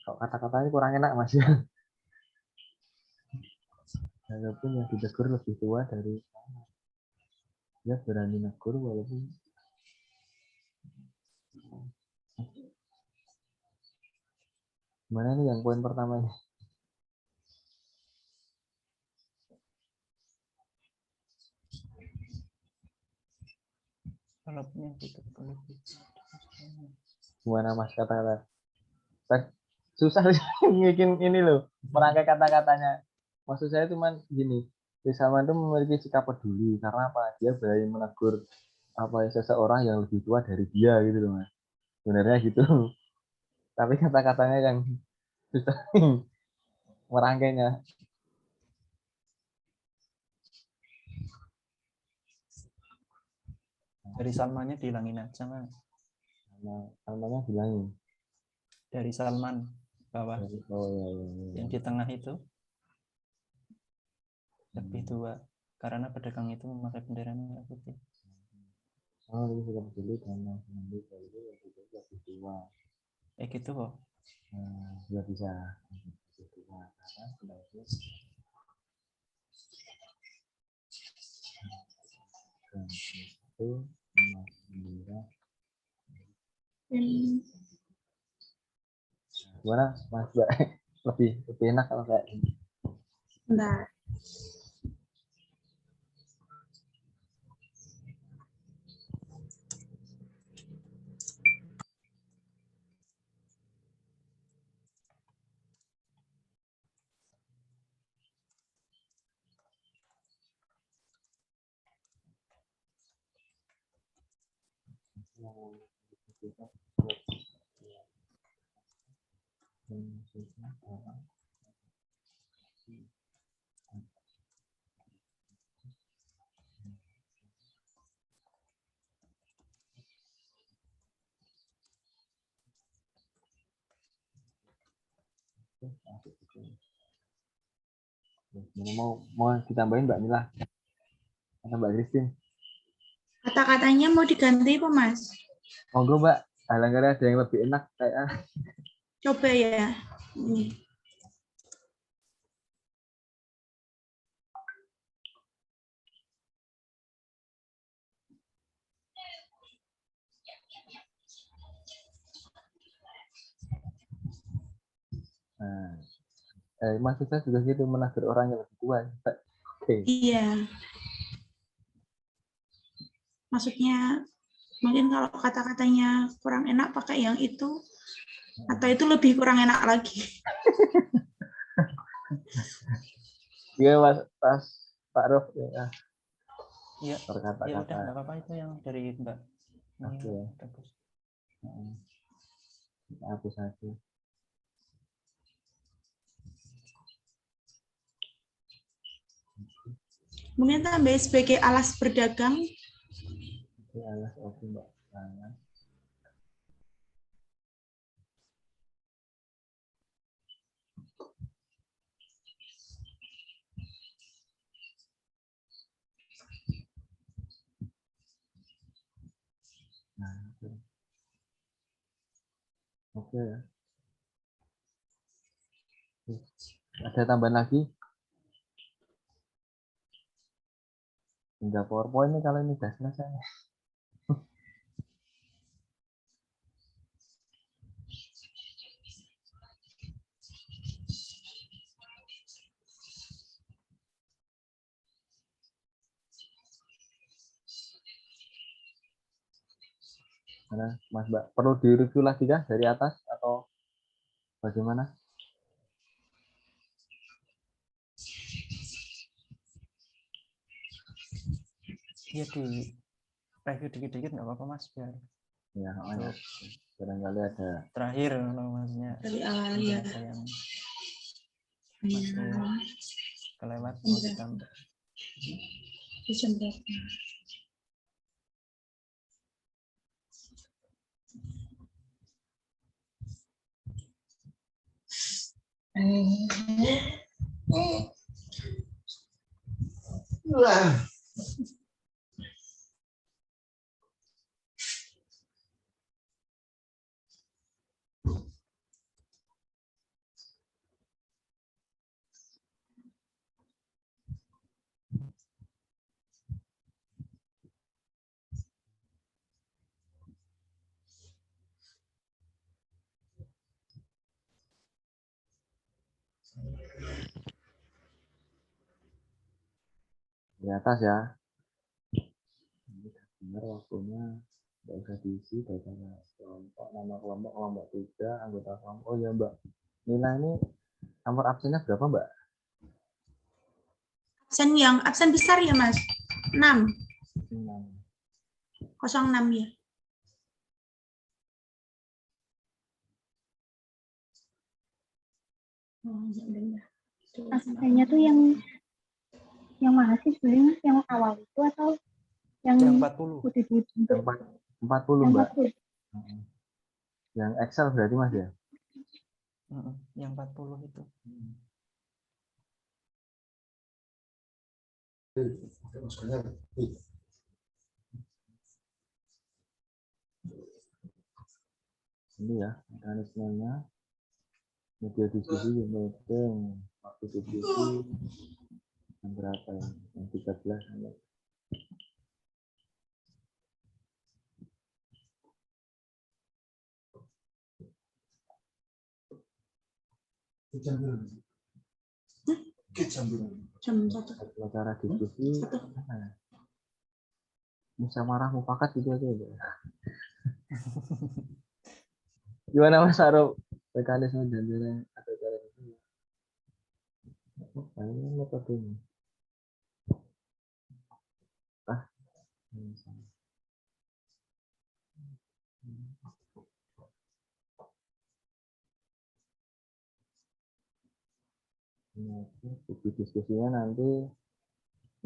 kata-katanya kurang enak Mas ya. Walaupun yang ditegur lebih tua dari Salman. Dia berani negur walaupun gimana nih yang poin pertama ini? Walaupun yang ditegur lebih. Gimana Mas kata-kata? Susah bikin ini loh, merangkai kata-katanya. Maksud saya cuman gini, Salman itu memiliki sikap peduli karena apa? Dia berani menegur seseorang yang lebih tua dari dia gitu loh Mas. Sebenarnya gitu. Tapi kata-katanya yang susah merangkainya. Dari Salmannya dihilangin aja Mas. Salmannya bilangin. Dari Salman bawah. Oh ya. Yang di tengah itu lebih tua karena pedagang itu memakai bendera merah putih. Oh, itu sudah peduli dan lebih tua. Gitu kok. Ya bisa. Lebih tua karena sebagai itu bendera. Gimana Mas Mbak? Lebih enak kalau kayak ini. Bentar. Mau ditambahin Mbak Mila atau Mbak Christine? Kata-katanya mau diganti apa Mas? Monggo Mbak, barangkali ada yang lebih enak kayak. Coba ya. Ini. Nah, maksud saya juga gitu, menegur orang yang lebih tua. Oke. Iya. Maksudnya mungkin kalau kata-katanya kurang enak pakai yang itu, atau itu lebih kurang enak lagi. Iya Mas, pas Pak Rof ya. Iya. Berkata-kata. Ya udah nggak apa-apa itu yang dari Mbak. Oke. Bagus. Aku saja. Mungkin tambah sebagai alas berdagang. Oke, alas oke Mbak. Nah, oke ya. Ada tambahan lagi? Tinggal PowerPoint nih kalau ini sudah selesai. Mana Mas Mbak? Perlu direview lagi kah dari atas atau bagaimana? Iya di review dikit-dikit nggak apa-apa Mas biar. Ya, barangkali ada. Terakhir maksudnya. Dari awal ya. Ada yang masih kelewat mau ditambah. Jam berapa? Di atas ya. Ini benar waktunya, nggak usah diisi datanya kelompok, nama kelompok, kelompok 3, anggota kelompok. Oh ya Mbak, nilai ini nomor absennya berapa Mbak? Absen besar ya Mas? 6. 6. 06 ya. Oh, ya udah. Absennya tuh yang mana sih sebenarnya Mas? Yang awal itu atau yang 40. udah dibentuk? 40 Mbak. 40. Yang Excel berarti Mas ya? Yang 40 itu. Ini ya mekanismenya, media diskusi, meeting, waktu diskusi yang berapa ya? Yang 13 sampai. Jam 1. Acara diskusi musyawarah mufakat gitu aja ya. Gimana Mas Aruf mekanisme dan atau cara itu? Ini metodenya. Buku diskusinya nanti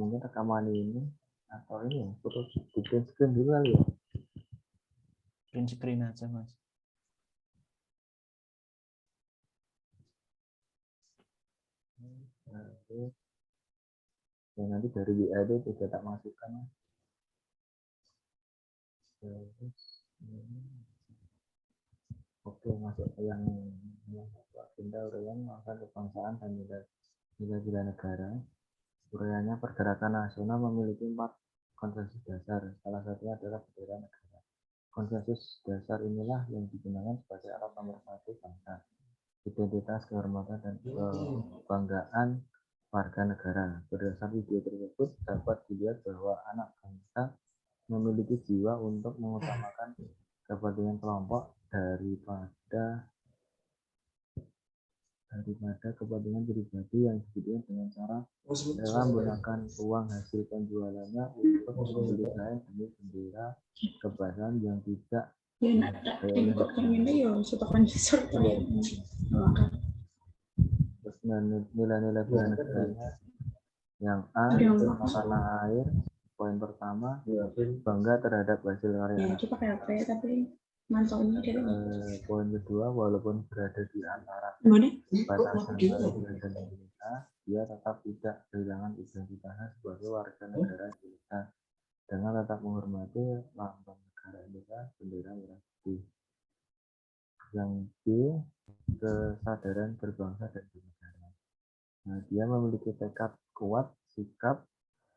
mungkin rekaman ini atau ini ya, foto bikin screen dulu kali ya. Print screen aja Mas. Nanti dari WA itu juga tak masukkan. Oke, masuk ke yang agenda uraian masa kebangsaan dan nilai-nilai negara. Uraiannya pergerakan nasional memiliki 4 konsensus dasar. Salah satunya adalah bendera negara. Konsensus dasar inilah yang digunakan sebagai alat nomor 1 bangsa. Identitas, kehormatan, dan kebanggaan warga negara. Berdasar video tersebut dapat dilihat bahwa anak bangsa memiliki jiwa untuk mengutamakan kepentingan kelompok daripada kepentingan pribadi yang dibutuhkan dengan cara rela menggunakan uang hasil penjualannya untuk membeli kain demi bendera kebangsaan yang tidak terus nilai-nilai bela negaranya yang A, tanah air. Poin pertama, bangga terhadap hasil karya. Poin kedua, walaupun berada di antara batasan Malaysia dan Indonesia, dia tetap tidak kehilangan identitasnya sebagai warga negara Indonesia dengan tetap menghormati lambang negara Indonesia, bendera merah putih. Yang B, kesadaran berbangsa dan bernegara. Nah, dia memiliki tekad kuat, sikap,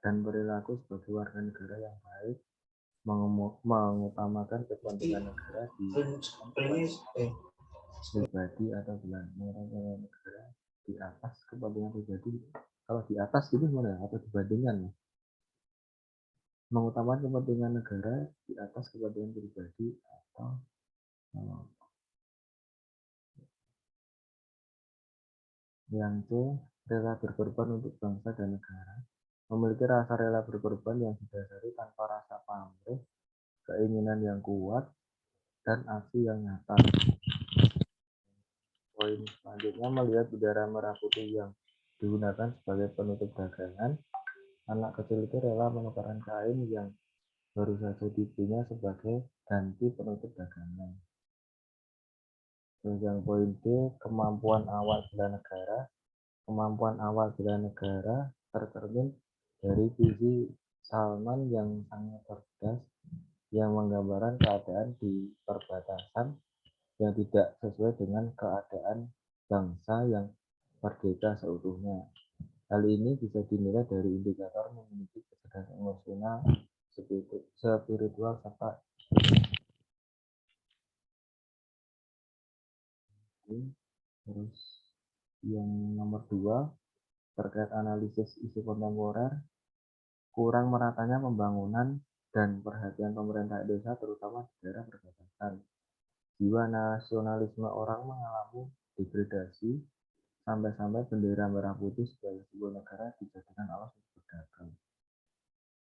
dan perilaku sebagai warga negara yang baik, mengutamakan kepentingan negara di pribadi atau bela negara di atas kepentingan pribadi. Kalau di atas itu gimana? Atau dibandingkan? Mengutamakan kepentingan negara di atas kepentingan pribadi atau yang C, rela berkorban untuk bangsa dan negara. Memiliki rasa rela berkorban yang didasari tanpa rasa pamrih, keinginan yang kuat, dan aksi yang nyata. Poin selanjutnya, melihat bendera merah putih yang digunakan sebagai penutup dagangan Anak kecil itu rela menukarkan kain yang baru saja dibelinya sebagai ganti penutup dagangan. Terus yang poin D, kemampuan awal bela negara. Kemampuan awal bela negara tercermin dari visi Salman yang sangat cerdas, yang menggambarkan keadaan di perbatasan yang tidak sesuai dengan keadaan bangsa yang merdeka seutuhnya. Hal ini bisa dinilai dari indikator memiliki kecerdasan emosional, spiritual, serta terus yang nomor 2 terkait analisis isu kontemporer, kurang meratanya pembangunan dan perhatian pemerintah Indonesia terutama di daerah perbatasan. Jiwa nasionalisme orang mengalami degradasi sampai-sampai bendera merah putih sebagai simbol negara dijadikan alas untuk berdagang.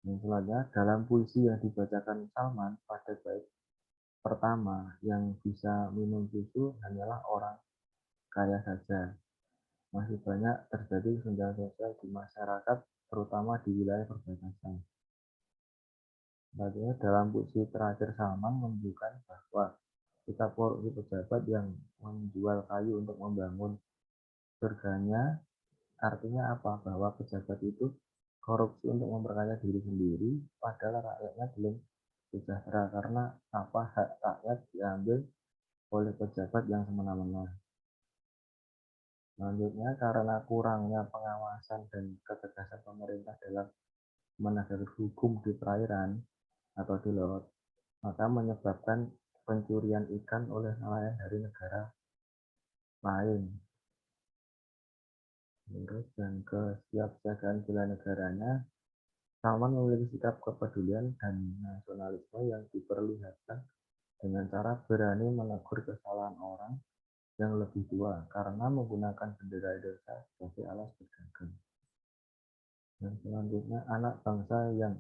Yang selanjutnya, dalam puisi yang dibacakan Salman pada bait pertama, yang bisa minum susu hanyalah orang kaya saja. Masih banyak terjadi kesenjangan sosial di masyarakat, terutama di wilayah perbatasan. Selanjutnya, dalam puisi terakhir Salman menunjukkan bahwa sikap korupsi pejabat yang menjual kayu untuk membangun surganya, artinya apa? Bahwa pejabat itu korupsi untuk memperkaya diri sendiri, padahal rakyatnya belum sejahtera karena apa, hak rakyat diambil oleh pejabat yang semena-mena. Selanjutnya, karena kurangnya pengawasan dan ketegasan pemerintah dalam menegakkan hukum di perairan atau di laut, maka menyebabkan pencurian ikan oleh nelayan dari negara lain. Terus dan kesiapsiagaan bela negaranya, Salman memiliki sikap kepedulian dan nasionalisme yang diperlihatkan dengan cara berani menegur kesalahan orang yang lebih tua karena menggunakan bendera Indonesia sebagai alas berdagang. Dan selanjutnya, anak bangsa yang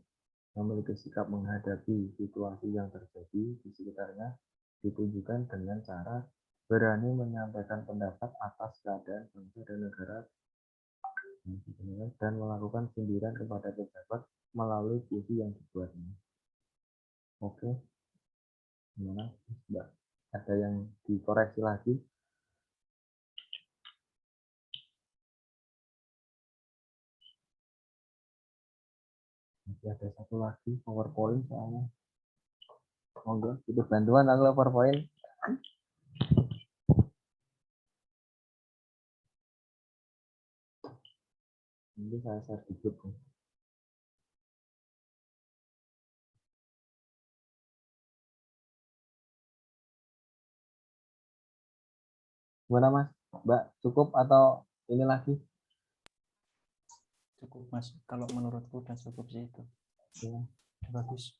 memiliki sikap menghadapi situasi yang terjadi di sekitarnya ditunjukkan dengan cara berani menyampaikan pendapat atas keadaan bangsa dan negara dan melakukan sindiran kepada pejabat melalui puisi yang dibuatnya. Oke, gimana, Mbak? Ada yang dikoreksi lagi? Masih ada satu lagi, PowerPoint soalnya. Monggo, itu bantuan aku PowerPoint. Ini saya share di grup. Gimana Mas? Mbak, cukup atau ini lagi? Cukup Mas, kalau menurutku udah cukup sih itu. Ya. Bagus.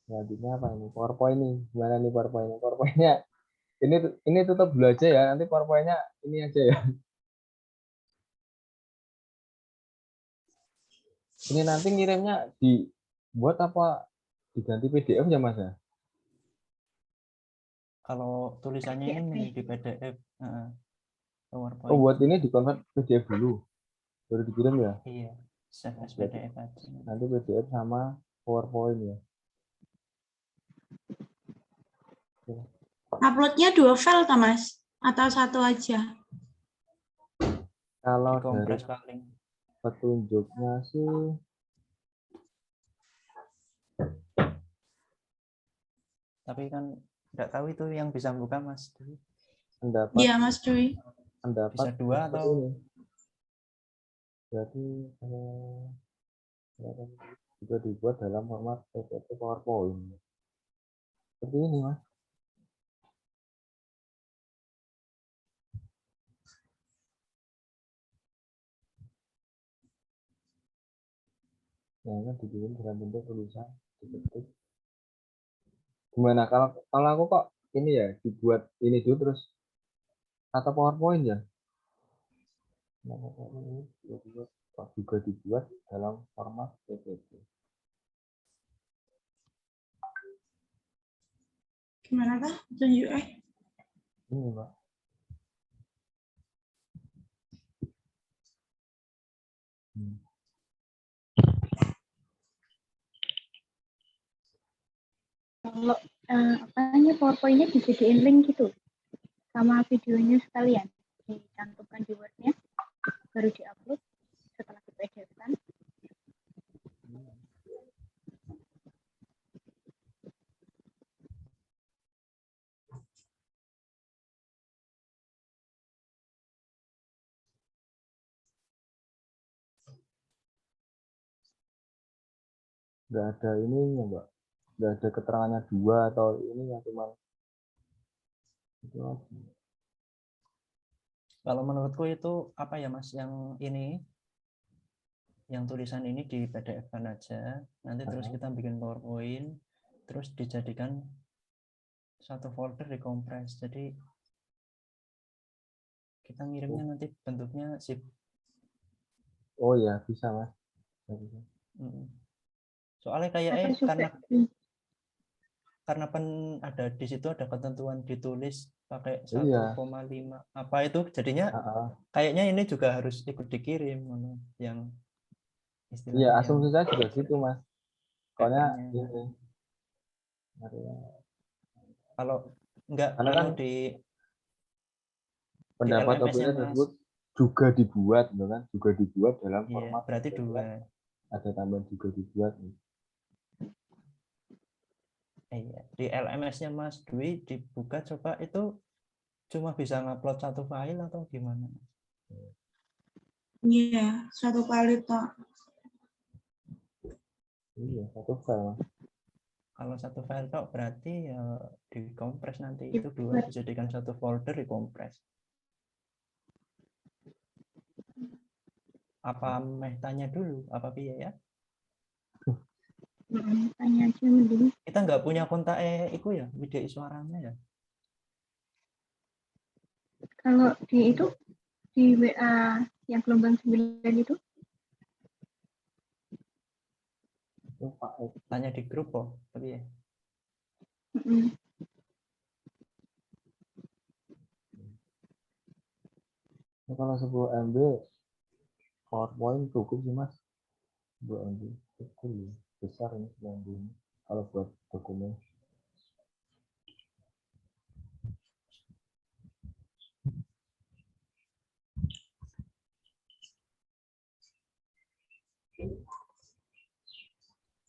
Selanjutnya apa ini? PowerPoint nih. Gimana nih PowerPoint-nya? PowerPoint-nya ini tutup dulu aja ya. Nanti PowerPoint-nya ini aja ya. Ini nanti ngirimnya dibuat apa diganti PDF ya Mas ya? Kalau tulisannya ini di PDF, PowerPoint. Oh, buat ini dikonvert PDF dulu, baru dikirim ya? Iya, save as PDF aja. Nanti PDF sama PowerPoint ya. Uploadnya 2 file, Mas? Atau 1 aja? Kalau dari Kompres paling. petunjuknya sih Tapi kan nggak tahu itu yang bisa buka Mas. pendapat. Iya, Mas Dwi. Pendapat Bisa 2 atau ini. Jadi juga dibuat dalam format PPT PowerPoint. Seperti ini Mas. Yang kan dikirim dalam bentuk tulisan diketik. Gimana kalau aku kok ini ya dibuat ini dulu terus atau PowerPoint ya? Nah, ini juga dibuat dalam format PPT. Gimana Kak? Tunjuk Ini Pak. Kalau apanya PowerPoint-nya dijadiin link gitu sama videonya sekalian dicantumkan di Word-nya baru diupload setelah di PDF kan. Nggak ada ininya, Mbak. Nggak ada keterangannya 2 atau ini yang cuma itu aja. Kalau menurutku itu apa ya Mas, yang ini, yang tulisan ini di PDF-kan aja, nanti terus kita bikin PowerPoint, terus dijadikan satu folder dikompres. Jadi kita ngirimnya nanti bentuknya zip. Oh ya, bisa Mas. Bisa. Soalnya kayak karena ada di situ ada ketentuan ditulis pakai 1,5 apa itu, jadinya kayaknya ini juga harus ikut dikirim yang istilahnya. Iya, asumsi saya juga gitu Mas. Soalnya ini kalau enggak, karena kalau kan di pendapat LMS-nya opini Mas tersebut juga dibuat, kan? Juga dibuat dalam iya, format. berarti dua. Ada tambahan juga dibuat. Iya, di LMS-nya Mas Dwi dibuka coba, itu cuma bisa ngupload satu file atau gimana? Iya, satu kali toh. Iya, satu file. Kalau satu file tok berarti ya dikompres nanti, itu dua dijadikan satu folder dikompres. Apa meh tanya dulu apa piye ya? Tanya aja mending. Kita nggak punya kontak iku ya, video suaranya ya. Kalau di itu di WA yang gelombang 9 itu Tanya di grup kok, tapi ya. Kalau 10 MB PowerPoint cukup sih Mas. 10 MB cukup ya. Besar ini 10 MB ini kalau buat dokumen.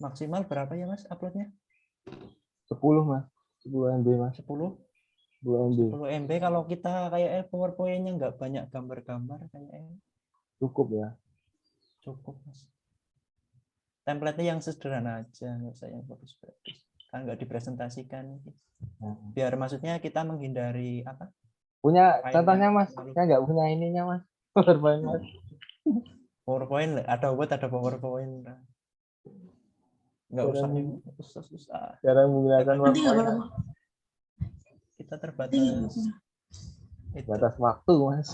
Maksimal berapa ya Mas uploadnya? 10 Mas. 10 MB Mas. 10? 10 MB. 10 MB kalau kita kayak PowerPoint-nya nggak banyak gambar-gambar kayaknya Cukup ya. Cukup Mas. Template-nya yang sederhana aja, nggak usah yang bagus-bagus. Kan nggak dipresentasikan. Biar maksudnya kita menghindari apa? Punya contohnya Mas. Saya nggak punya ininya Mas. PowerPoint Mas. PowerPoint ada Word, ada PowerPoint. Nggak usah susah. Cara menggunakan PowerPoint. Kita terbatas. Batas waktu Mas.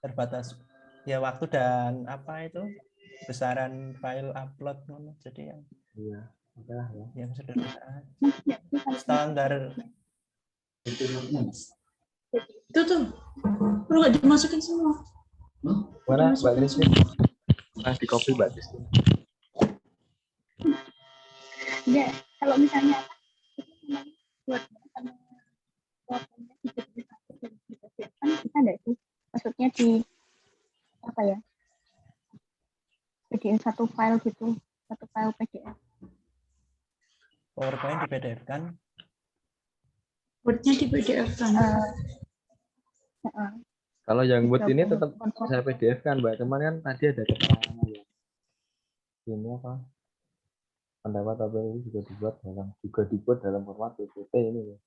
Terbatas ya waktu dan apa itu besaran file upload, jadi yang iya, ya. Yang sederhana, standar. Itu tuh perlu nggak dimasukin semua? Mana Mbak Listi? Nah, di copy Mbak Listi. ya kalau misalnya buat kan bisa nggak sih, maksudnya di apa ya, jadiin satu file gitu, satu file PDF. PowerPoint di PDF kan? Word-nya di PDF kan? Kalau yang buat ini tetap saya PDF kan Mbak, cuman kan tadi ada keterangan ya. Ini apa? Pendapat apa ini juga dibuat dalam format PPT ini ya.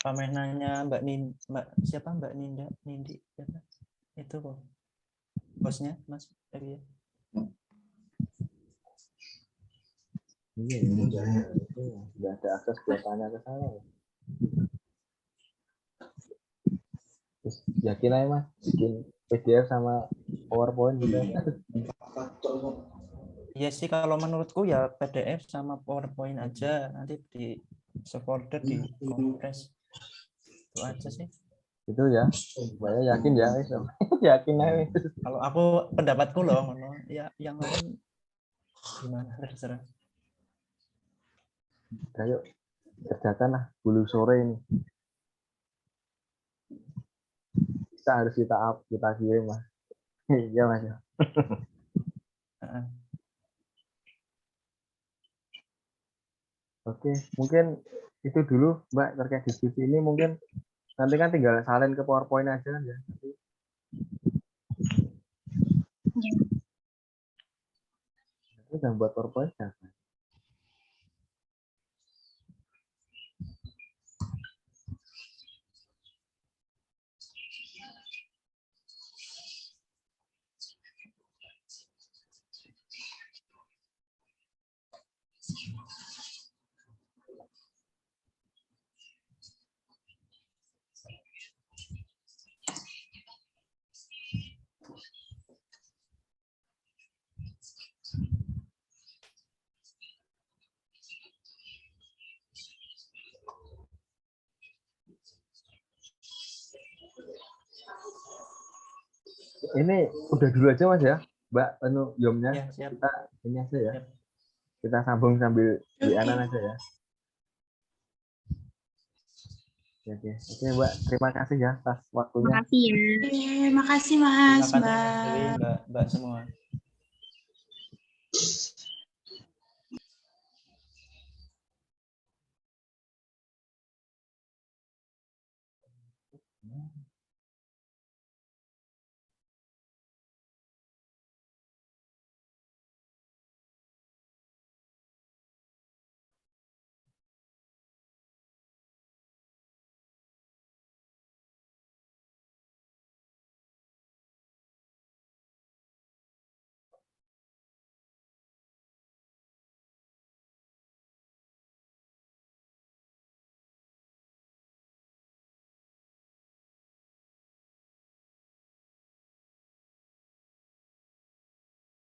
Pamenanya Mbak siapa Mbak Nindi siapa? Itu kok bosnya Mas tadi ya. Iya, itu nggak ada akses buat tanya ke saya. Terus yakin aja Mas, bikin PDF sama PowerPoint gitu. Iya sih, kalau menurutku ya PDF sama PowerPoint aja, nanti sefolder di kompres. Itu aja sih. Itu ya. Saya yakin ya, wis. Yakin aja. Wis. Kalau aku pendapatku loh, ngono. Ya yang lain gimana terserah. Ayo kerjakan lah dulu sore ini. Kita harus kita kirim lah. Iya Mas. Heeh. Oke, mungkin itu dulu Mbak terkait diskusi ini. Mungkin nanti kan tinggal salin ke PowerPoint aja ya. Nanti udah buat PowerPoint ya. Ini udah dulu aja Mas ya, Mbak Yomnya. Ya, siap. Kita ini aja ya. Siap. Kita sambung sambil di Oke. anan aja ya. Oke, Mbak. Terima kasih ya atas waktunya. Makasih ya. Oke, makasih Terima Mas, kasih Mas Mbak. Dewi, Mbak semua.